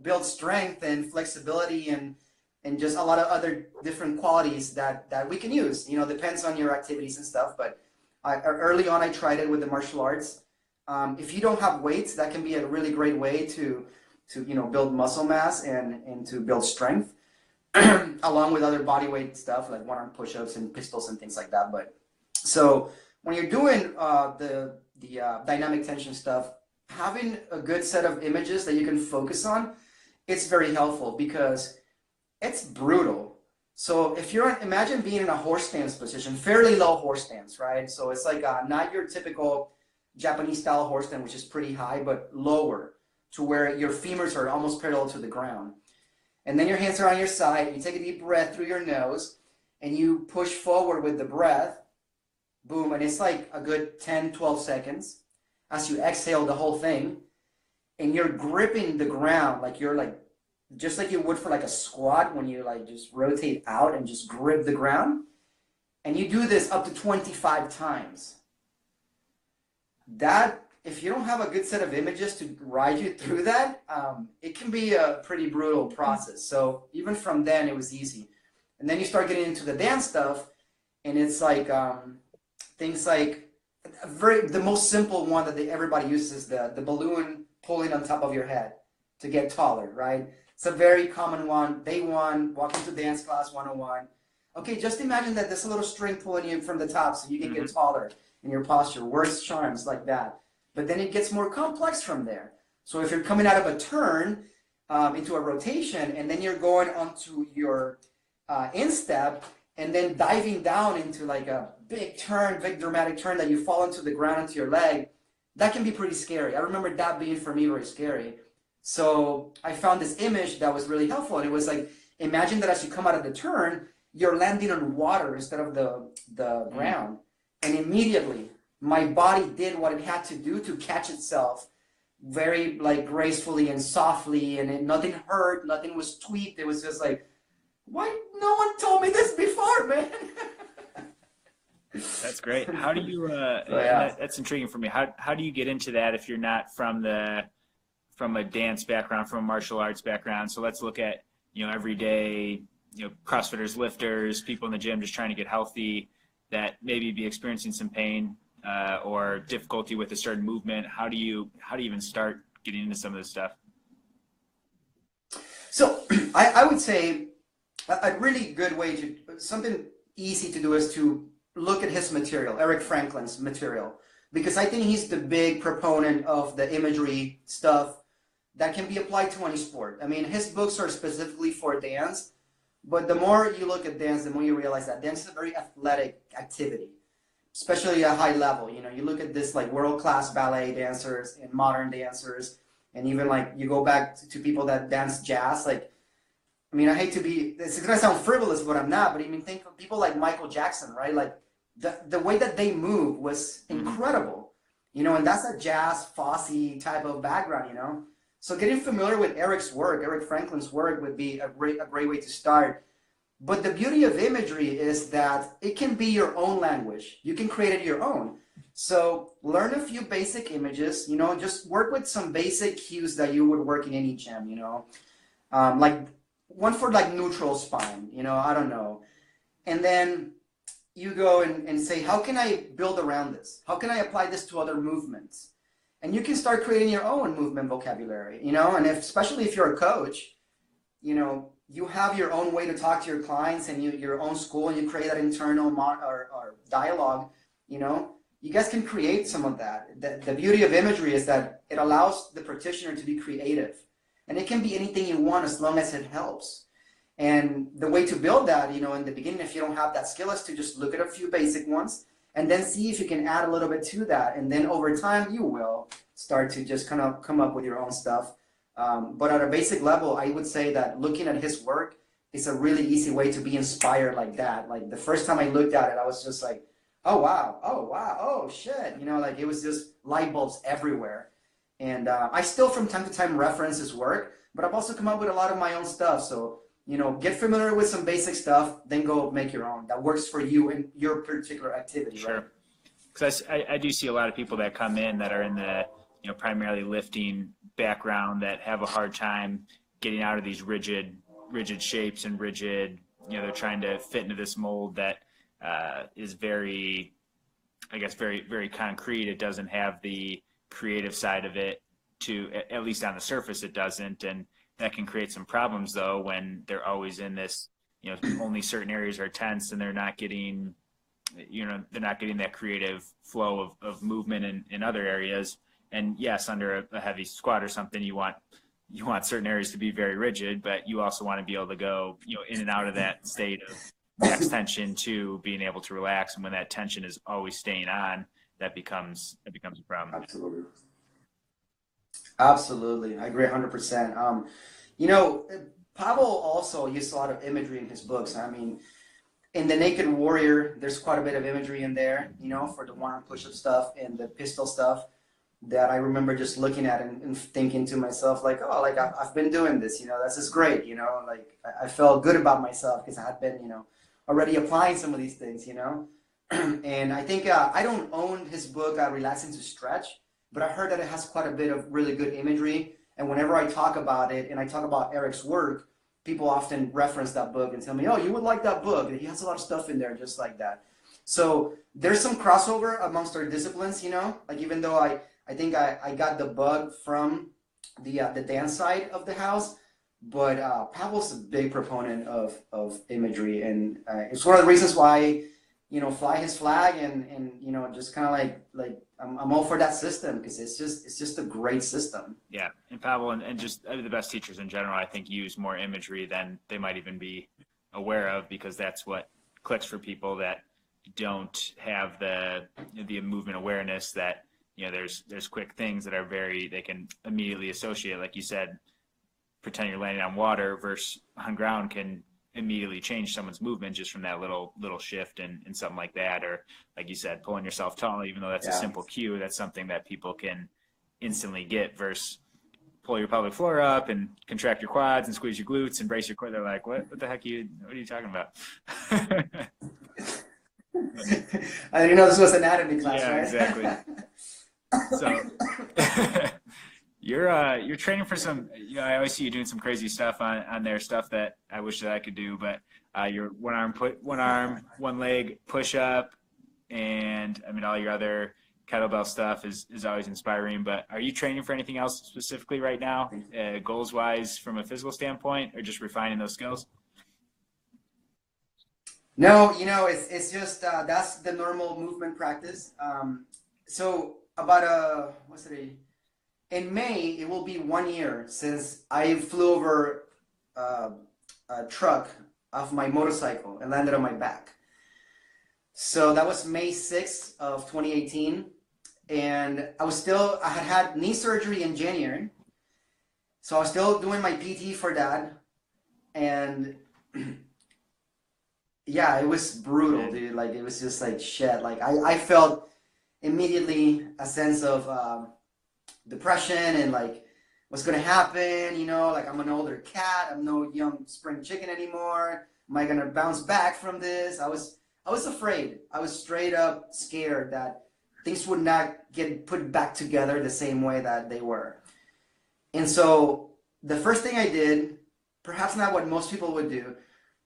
Speaker 2: build strength and flexibility and just a lot of other different qualities that we can use. Depends on your activities and stuff. But early on, I tried it with the martial arts. If you don't have weights, that can be a really great way to build muscle mass and to build strength, along with other body weight stuff like one-arm push-ups and pistols and things like that. But so when you're doing the dynamic tension stuff, having a good set of images that you can focus on, it's very helpful because it's brutal. So if imagine being in a horse stance position, fairly low horse stance, right? So it's like not your typical Japanese style horse stand, which is pretty high, but lower to where your femurs are almost parallel to the ground. And then your hands are on your side. You take a deep breath through your nose and you push forward with the breath. Boom. And it's like a good 10, 12 seconds as you exhale the whole thing. And you're gripping the ground like you're like, just like you would for like a squat when you like just rotate out and just grip the ground. And you do this up to 25 times. That, if you don't have a good set of images to ride you through that, it can be a pretty brutal process. So even from then, it was easy. And then you start getting into the dance stuff, and it's like things like the most simple one that everybody uses is the balloon pulling on top of your head to get taller, right? It's a very common one. Day one, walking to dance class 101. Okay, just imagine that there's a little string pulling you from the top so you can get taller in your posture. Words, charms like that. But then it gets more complex from there. So if you're coming out of a turn into a rotation, and then you're going onto your instep, and then diving down into like a big turn, big dramatic turn that you fall into the ground, into your leg, that can be pretty scary. I remember that being, for me, very scary. So I found this image that was really helpful. And it was like, imagine that as you come out of the turn, you're landing on water instead of the ground. And immediately, my body did what it had to do to catch itself very like gracefully and softly, and nothing hurt, nothing was tweaked. It was just like, why no one told me this before, man?
Speaker 3: That's great. How do you that's intriguing for me. How do you get into that if you're not from a dance background, from a martial arts background? So let's look at, everyday, CrossFitters, lifters, people in the gym just trying to get healthy that maybe be experiencing some pain or difficulty with a certain movement. How do you even start getting into some of this stuff?
Speaker 2: So I would say a really good way to, something easy to do is to look at his material, Eric Franklin's material, because I think he's the big proponent of the imagery stuff that can be applied to any sport. I mean, his books are specifically for dance, but the more you look at dance, the more you realize that dance is a very athletic activity, especially at a high level. You look at this like world-class ballet dancers and modern dancers, and even like you go back to people that dance jazz. Like, I mean, I hate to be, it's gonna sound frivolous, but I'm not. But I mean, think of people like Michael Jackson, right? Like the way that they move was incredible, and that's a jazz, Fosse type of background, So getting familiar with Eric's work, Eric Franklin's work, would be a great way to start. But the beauty of imagery is that it can be your own language. You can create it your own. So learn a few basic images, just work with some basic cues that you would work in any gym, like one for like neutral spine, I don't know. And then you go and say, how can I build around this? How can I apply this to other movements? And you can start creating your own movement vocabulary, and especially if you're a coach, you have your own way to talk to your clients and your own school, and you create that internal or dialogue, you guys can create some of that. The beauty of imagery is that it allows the practitioner to be creative, and it can be anything you want as long as it helps. And the way to build that, in the beginning, if you don't have that skill, is to just look at a few basic ones and then see if you can add a little bit to that. And then over time, you will start to just kind of come up with your own stuff. But at a basic level, I would say that looking at his work is a really easy way to be inspired like that. Like the first time I looked at it, I was just like, oh, wow, oh, shit. Like it was just light bulbs everywhere. And I still from time to time reference his work, but I've also come up with a lot of my own stuff. So, get familiar with some basic stuff, then go make your own that works for you and your particular activity.
Speaker 3: Sure.
Speaker 2: Right?
Speaker 3: Because I do see a lot of people that come in that are in the, primarily lifting background that have a hard time getting out of these rigid shapes and rigid, they're trying to fit into this mold that is very, I guess, very, very concrete. It doesn't have the creative side of it at least on the surface, it doesn't. And that can create some problems though, when they're always in this, only certain areas are tense and they're not getting, they're not getting that creative flow of movement in other areas. And yes, under a heavy squat or something, you want certain areas to be very rigid, but you also want to be able to go, in and out of that state of max tension to being able to relax. And when that tension is always staying on, that becomes a problem.
Speaker 2: Absolutely. Absolutely. I agree 100%. You know, Pavel also used a lot of imagery in his books. I mean, in The Naked Warrior, there's quite a bit of imagery in there, you know, for the one-arm push-up stuff and the pistol stuff that I remember just looking at and thinking to myself, like, oh, like I've been doing this, you know, this is great, you know, like I felt good about myself because I had been, you know, already applying some of these things, you know. And I think I don't own his book, Relaxing to Stretch, but I heard that it has quite a bit of really good imagery. And whenever I talk about it and I talk about Eric's work, people often reference that book and tell me, oh, you would like that book. He has a lot of stuff in there just like that. So there's some crossover amongst our disciplines, you know, like even though I think I got the bug from the dance side of the house, but Pavel's a big proponent of imagery. And it's one of the reasons why, you know, fly his flag and you know, just kind of like I'm all for that system because it's just a great system.
Speaker 3: Yeah, and Pavel and just the best teachers in general, I think, use more imagery than they might even be aware of, because that's what clicks for people that don't have the movement awareness. That, you know, there's quick things that are they can immediately associate, like you said, pretend you're landing on water versus on ground can immediately change someone's movement just from that little shift and something like that. Or like you said, pulling yourself tall, even though that's a simple cue, that's something that people can instantly get, versus pull your pelvic floor up and contract your quads and squeeze your glutes and brace your core. They're like, what the heck what are you talking about?
Speaker 2: I didn't know this was anatomy class,
Speaker 3: yeah,
Speaker 2: right?
Speaker 3: Exactly. So you're training for some, you know, I always see you doing some crazy stuff on there, stuff that I wish that I could do, but your one arm, one leg push up, and I mean, all your other kettlebell stuff is always inspiring. But are you training for anything else specifically right now, goals wise, from a physical standpoint, or just refining those skills?
Speaker 2: No, you know, it's just that's the normal movement practice. So about what's it? In May, it will be 1 year since I flew over a truck off my motorcycle and landed on my back. So that was May 6th of 2018. And I had knee surgery in January. So I was still doing my PT for that. And yeah, it was brutal, dude. Like, it was just like shit. Like, I felt immediately a sense of depression and like what's gonna happen, you know, like I'm an older cat, I'm no young spring chicken anymore. Am I gonna bounce back from this? I was afraid. I was straight up scared that things would not get put back together the same way that they were. And so the first thing I did, perhaps not what most people would do,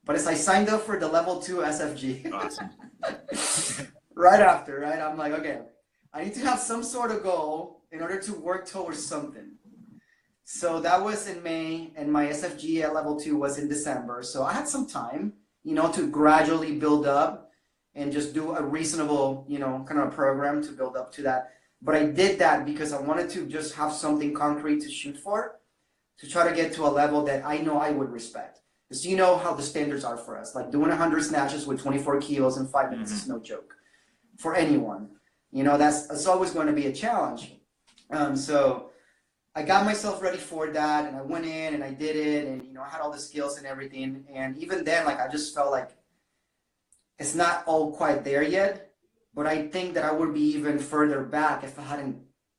Speaker 2: but is I signed up for the level 2 SFG.
Speaker 3: Awesome.
Speaker 2: Right after, right? I'm like, okay, I need to have some sort of goal in order to work towards something. So that was in May, and my SFG at level 2 was in December. So I had some time, you know, to gradually build up and just do a reasonable, you know, kind of a program to build up to that. But I did that because I wanted to just have something concrete to shoot for, to try to get to a level that I know I would respect. Because you know how the standards are for us. Like doing 100 snatches with 24 kilos in 5 minutes is no joke for anyone. You know, that's always going to be a challenge. So I got myself ready for that, and I went in and I did it, and you know, I had all the skills and everything. And even then, like, I just felt like it's not all quite there yet, but I think that I would be even further back if I hadn't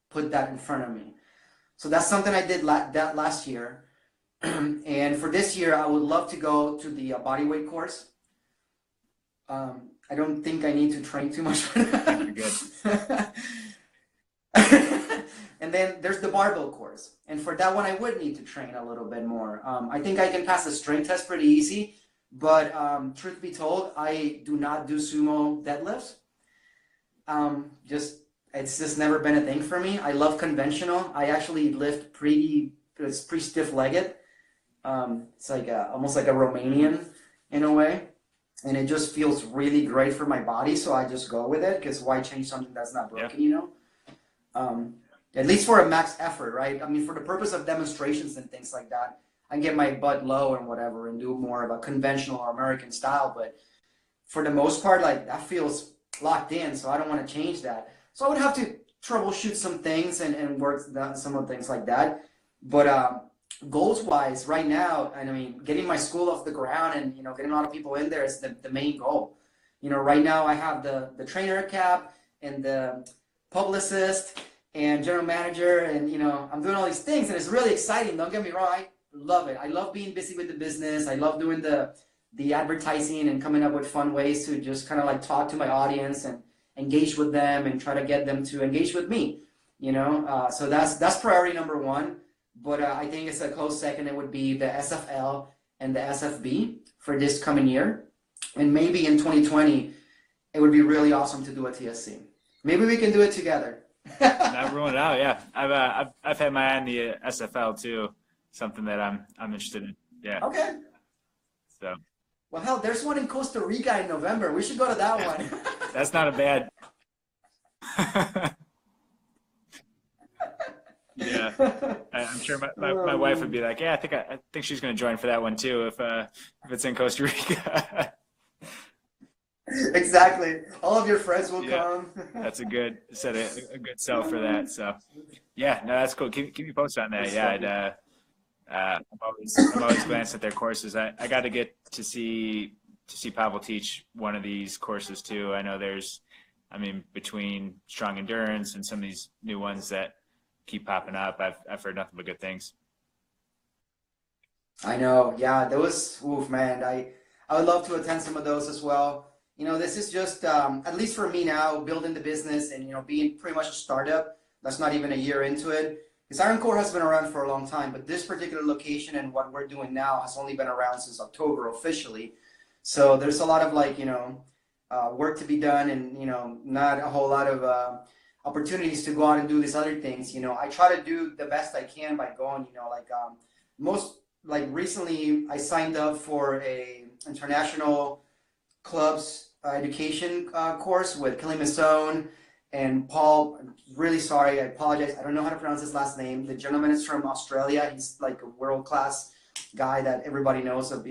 Speaker 2: put that in front of me. So that's something I did that last year. And for this year, I would love to go to the bodyweight course. I don't think I need to train too much for that.
Speaker 3: You're good.
Speaker 2: And then there's the barbell course. And for that one, I would need to train a little bit more. I think I can pass the strength test pretty easy. But truth be told, I do not do sumo deadlifts. It's just never been a thing for me. I love conventional. I actually lift pretty stiff-legged. It's like almost like a Romanian in a way. And it just feels really great for my body, so I just go with it, because why change something that's not broken, you know? At least for a max effort, right? I mean, for the purpose of demonstrations and things like that, I can get my butt low and whatever and do more of a conventional or American style, but for the most part, like, that feels locked in, so I don't want to change that. So I would have to troubleshoot some things and work on some of things like that. But goals wise, right now, and I mean, getting my school off the ground and getting a lot of people in there is the main goal. Right now I have the trainer cap and the publicist and general manager, and I'm doing all these things, and it's really exciting. Don't get me wrong, I love it. I love being busy with the business. I love doing the advertising and coming up with fun ways to just kind of like talk to my audience and engage with them and try to get them to engage with me. So that's priority number one. But I think it's a close second. It would be the SFL and the SFB for this coming year, and maybe in 2020, it would be really awesome to do a TSC. Maybe we can do it together.
Speaker 3: Not ruling it out, yeah. I've had my eye on the SFL too. Something that I'm interested in. Yeah.
Speaker 2: Okay.
Speaker 3: So.
Speaker 2: Well, hell, there's one in Costa Rica in November. We should go to that one.
Speaker 3: That's not a bad. Yeah, I'm sure my wife would be like, yeah, I think she's going to join for that one too if it's in Costa Rica.
Speaker 2: Exactly. All of your friends will come.
Speaker 3: That's a good sell for that. So, yeah, no, that's cool. Keep me posted on that. Yeah, I'm always glancing at their courses. I got to get to see Pavel teach one of these courses too. I know between Strong Endurance and some of these new ones that keep popping up, I've heard nothing but good things.
Speaker 2: I know. Yeah, man. I would love to attend some of those as well. This is just, at least for me now, building the business and, being pretty much a startup that's not even a year into it. Because Iron Core has been around for a long time, but this particular location and what we're doing now has only been around since October officially. So there's a lot of work to be done and, not a whole lot of opportunities to go out and do these other things. I try to do the best I can by going, recently I signed up for a international clubs education course with Kelly Masson and Paul. I'm really sorry, I apologize. I don't know how to pronounce his last name. The gentleman is from Australia. He's like a world-class guy that everybody knows of,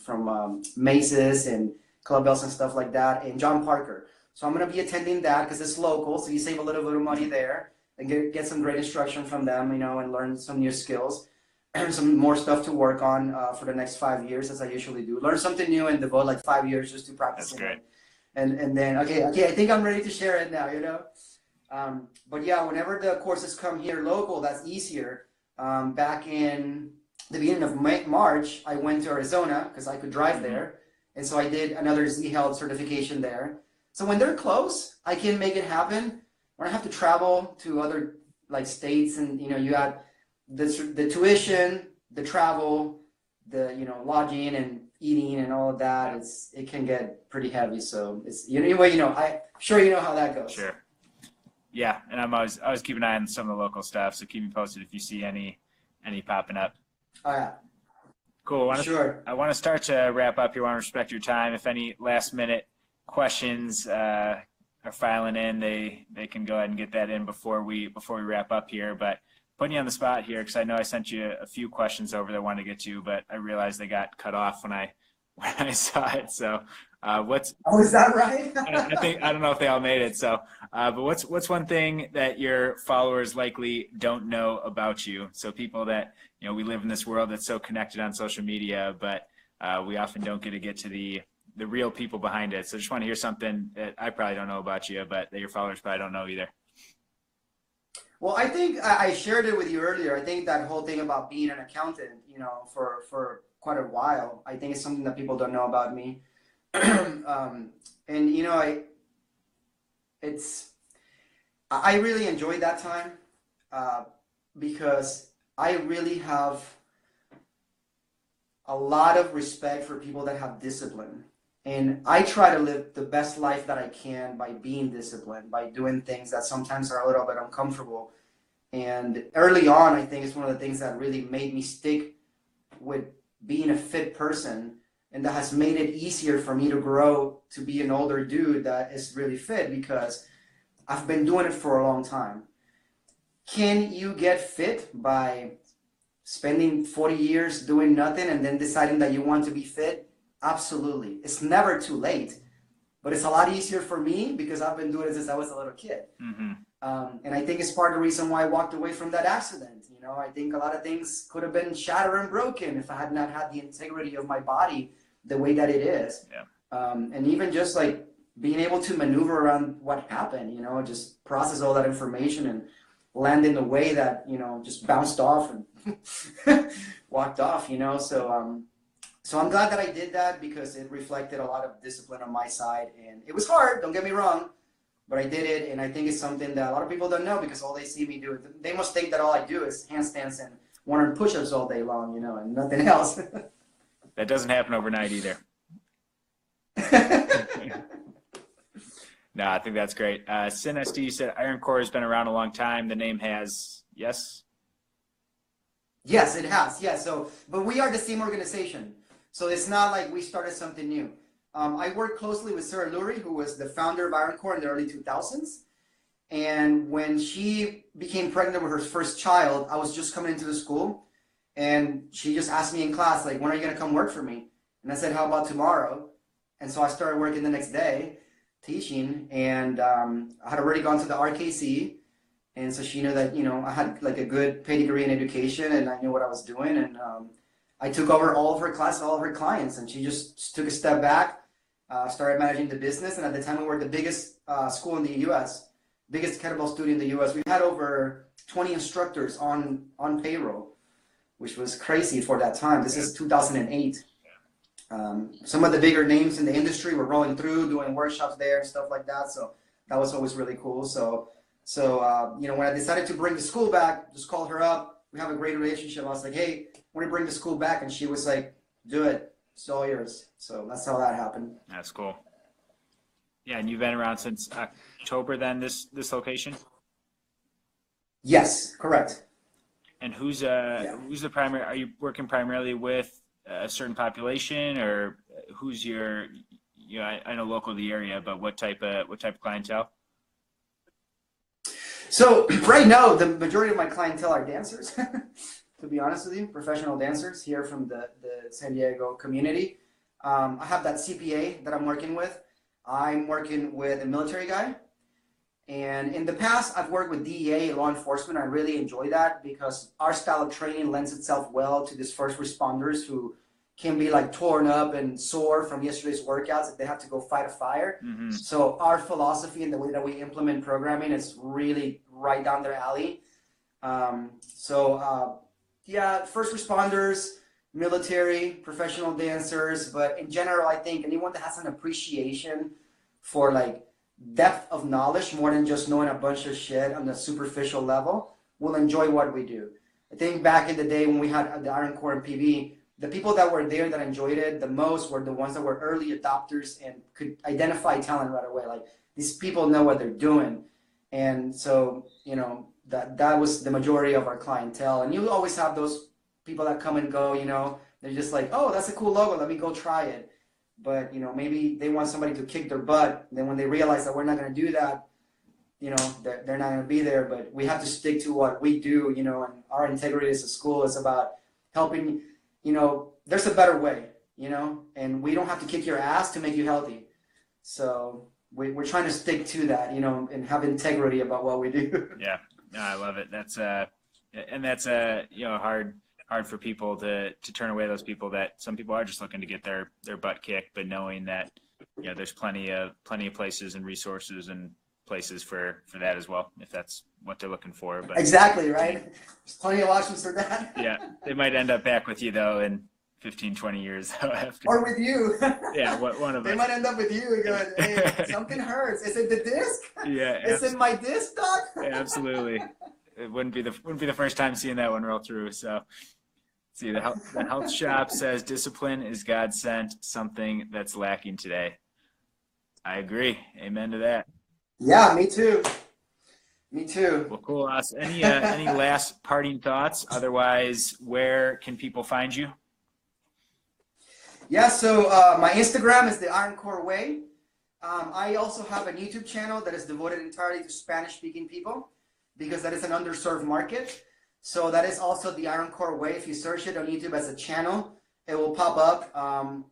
Speaker 2: from Maces and Club Bells and stuff like that, and John Parker. So I'm going to be attending that because it's local, so you save a little bit of money there and get some great instruction from them, and learn some new skills and some more stuff to work on for the next 5 years, as I usually do. Learn something new and devote 5 years just to practice.
Speaker 3: That's great.
Speaker 2: And then, okay, I think I'm ready to share it now, But yeah, whenever the courses come here local, that's easier. Back in the beginning of March, I went to Arizona because I could drive there. And so I did another Z-Health certification there. So when they're close, I can make it happen. When I have to travel to other states, and you got the tuition, the travel, the lodging and eating and all of that, it can get pretty heavy. So it's I'm sure you know how that goes.
Speaker 3: Sure. Yeah, and I'm always keeping an eye on some of the local stuff. So keep me posted if you see any popping up.
Speaker 2: Oh yeah.
Speaker 3: Cool.
Speaker 2: Sure.
Speaker 3: I want to start to wrap up here. I want to respect your time. If any last minute questions are filing in, they can go ahead and get that in before we wrap up here. But putting you on the spot here, because I know I sent you a few questions over that I wanted to get to, but I realized they got cut off when I saw it. So
Speaker 2: is that right?
Speaker 3: I don't know if they all made it. So, but what's one thing that your followers likely don't know about you? So people that, we live in this world that's so connected on social media, but we often don't get to the real people behind it. So just want to hear something that I probably don't know about you, but that your followers probably don't know either.
Speaker 2: Well, I think I shared it with you earlier. I think that whole thing about being an accountant, for quite a while, I think it's something that people don't know about me. And I really enjoyed that time because I really have a lot of respect for people that have discipline. And I try to live the best life that I can by being disciplined, by doing things that sometimes are a little bit uncomfortable. And early on, I think it's one of the things that really made me stick with being a fit person, and that has made it easier for me to grow to be an older dude that is really fit because I've been doing it for a long time. Can you get fit by spending 40 years doing nothing and then deciding that you want to be fit? Absolutely. It's never too late. but it's a lot easier for me because I've been doing it since I was a little kid.
Speaker 3: Mm-hmm.
Speaker 2: And I think it's part of the reason why I walked away from that accident. You know, I think a lot of things could have been shattered and broken if I had not had the integrity of my body the way that it is.
Speaker 3: Yeah.
Speaker 2: And even just like being able to maneuver around what happened, you know, just process all that information and land in a way that, you know, just bounced off and walked off, you know. So I'm glad that I did that because it reflected a lot of discipline on my side. And it was hard, don't get me wrong, but I did it. And I think it's something that a lot of people don't know because all they see me do, they must think that all I do is handstands and 100 push-ups all day long, you know, and nothing else.
Speaker 3: That doesn't happen overnight either. No, I think that's great. Sin SD said Iron Core has been around a long time. The name has, yes?
Speaker 2: Yes, it has. Yeah. So, but we are the same organization. So it's not like we started something new. I work closely with Sarah Lurie, who was the founder of Iron Core in the early 2000s. And when she became pregnant with her first child, I was just coming into the school and she just asked me in class, like, when are you going to come work for me? And I said, how about tomorrow? And so I started working the next day teaching, and I had already gone to the RKC. And so she knew that, you know, I had like a good pedigree in education and I knew what I was doing. And I took over all of her classes, all of her clients, and she just took a step back, started managing the business. And at the time we were the biggest school in the U.S., biggest kettlebell studio in the U.S. We had over 20 instructors on payroll, which was crazy for that time. This is 2008. Some of the bigger names in the industry were rolling through, doing workshops there and stuff like that. So that was always really cool. So you know, when I decided to bring the school back, just called her up. We have a great relationship. I was like, hey, want to bring the school back? And she was like, do it. It's all yours. So that's how that happened.
Speaker 3: That's cool. Yeah, and you've been around since October then, this location?
Speaker 2: Yes, correct.
Speaker 3: And who's the primary, are you working primarily with a certain population, or who's your, you know, I know local to the area, but what type of clientele?
Speaker 2: So right now, the majority of my clientele are dancers, to be honest with you, professional dancers here from the San Diego community. I have that CPA that I'm working with. I'm working with a military guy. And in the past, I've worked with DEA, law enforcement. I really enjoy that because our style of training lends itself well to these first responders who can be like torn up and sore from yesterday's workouts if they have to go fight a fire. Mm-hmm. So our philosophy and the way that we implement programming is really right down their alley. Yeah, first responders, military, professional dancers, but in general, I think anyone that has an appreciation for like depth of knowledge more than just knowing a bunch of shit on the superficial level will enjoy what we do. I think back in the day when we had the Iron Core and PB, the people that were there that enjoyed it the most were the ones that were early adopters and could identify talent right away. Like, these people know what they're doing. And so, you know, that was the majority of our clientele. And you always have those people that come and go, you know, they're just like, oh, that's a cool logo, let me go try it. But, you know, maybe they want somebody to kick their butt. And then when they realize that we're not going to do that, you know, they're not going to be there. But we have to stick to what we do, you know, and our integrity as a school is about helping, you know, there's a better way, you know, and we don't have to kick your ass to make you healthy. So we're trying to stick to that, you know, and have integrity about what we do.
Speaker 3: Yeah, no, I love it. That's and that's you know, hard for people to turn away those people that some people are just looking to get their butt kicked, but knowing that, you know, there's plenty of places and resources and places for that as well, if that's what they're looking for. But
Speaker 2: exactly, right? There's plenty of options for that.
Speaker 3: Yeah, they might end up back with you though in 15, 20 years after.
Speaker 2: Or with you.
Speaker 3: Yeah, one of
Speaker 2: they
Speaker 3: us.
Speaker 2: might end up with you going, hey, something hurts. Is it the disc?
Speaker 3: Yeah.
Speaker 2: Is it my disc, doc?
Speaker 3: Yeah, absolutely. It wouldn't be the first time seeing that one roll through. So, see, the health shop says discipline is God sent, something that's lacking today. I agree. Amen to that.
Speaker 2: Yeah, me too. Me too.
Speaker 3: Well, cool. Any last parting thoughts? Otherwise, where can people find you?
Speaker 2: Yeah, so my Instagram is the Iron Core Way. I also have a YouTube channel that is devoted entirely to Spanish-speaking people because that is an underserved market. So that is also the Iron Core Way. If you search it on YouTube as a channel, it will pop up.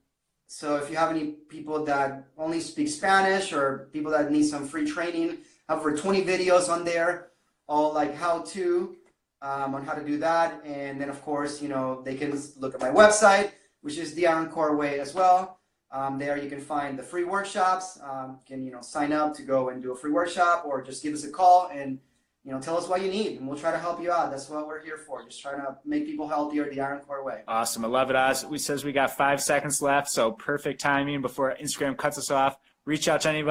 Speaker 2: So if you have any people that only speak Spanish or people that need some free training, I have over 20 videos on there, all like how-to on how to do that. And then, of course, they can look at my website, which is the Iron Core Way as well. There you can find the free workshops. You can sign up to go and do a free workshop, or just give us a call and tell us what you need, and we'll try to help you out. That's what we're here for, just trying to make people healthier the Iron Core Way.
Speaker 3: Awesome. I love it, Oz. We says we got 5 seconds left, so perfect timing before Instagram cuts us off. Reach out to anybody.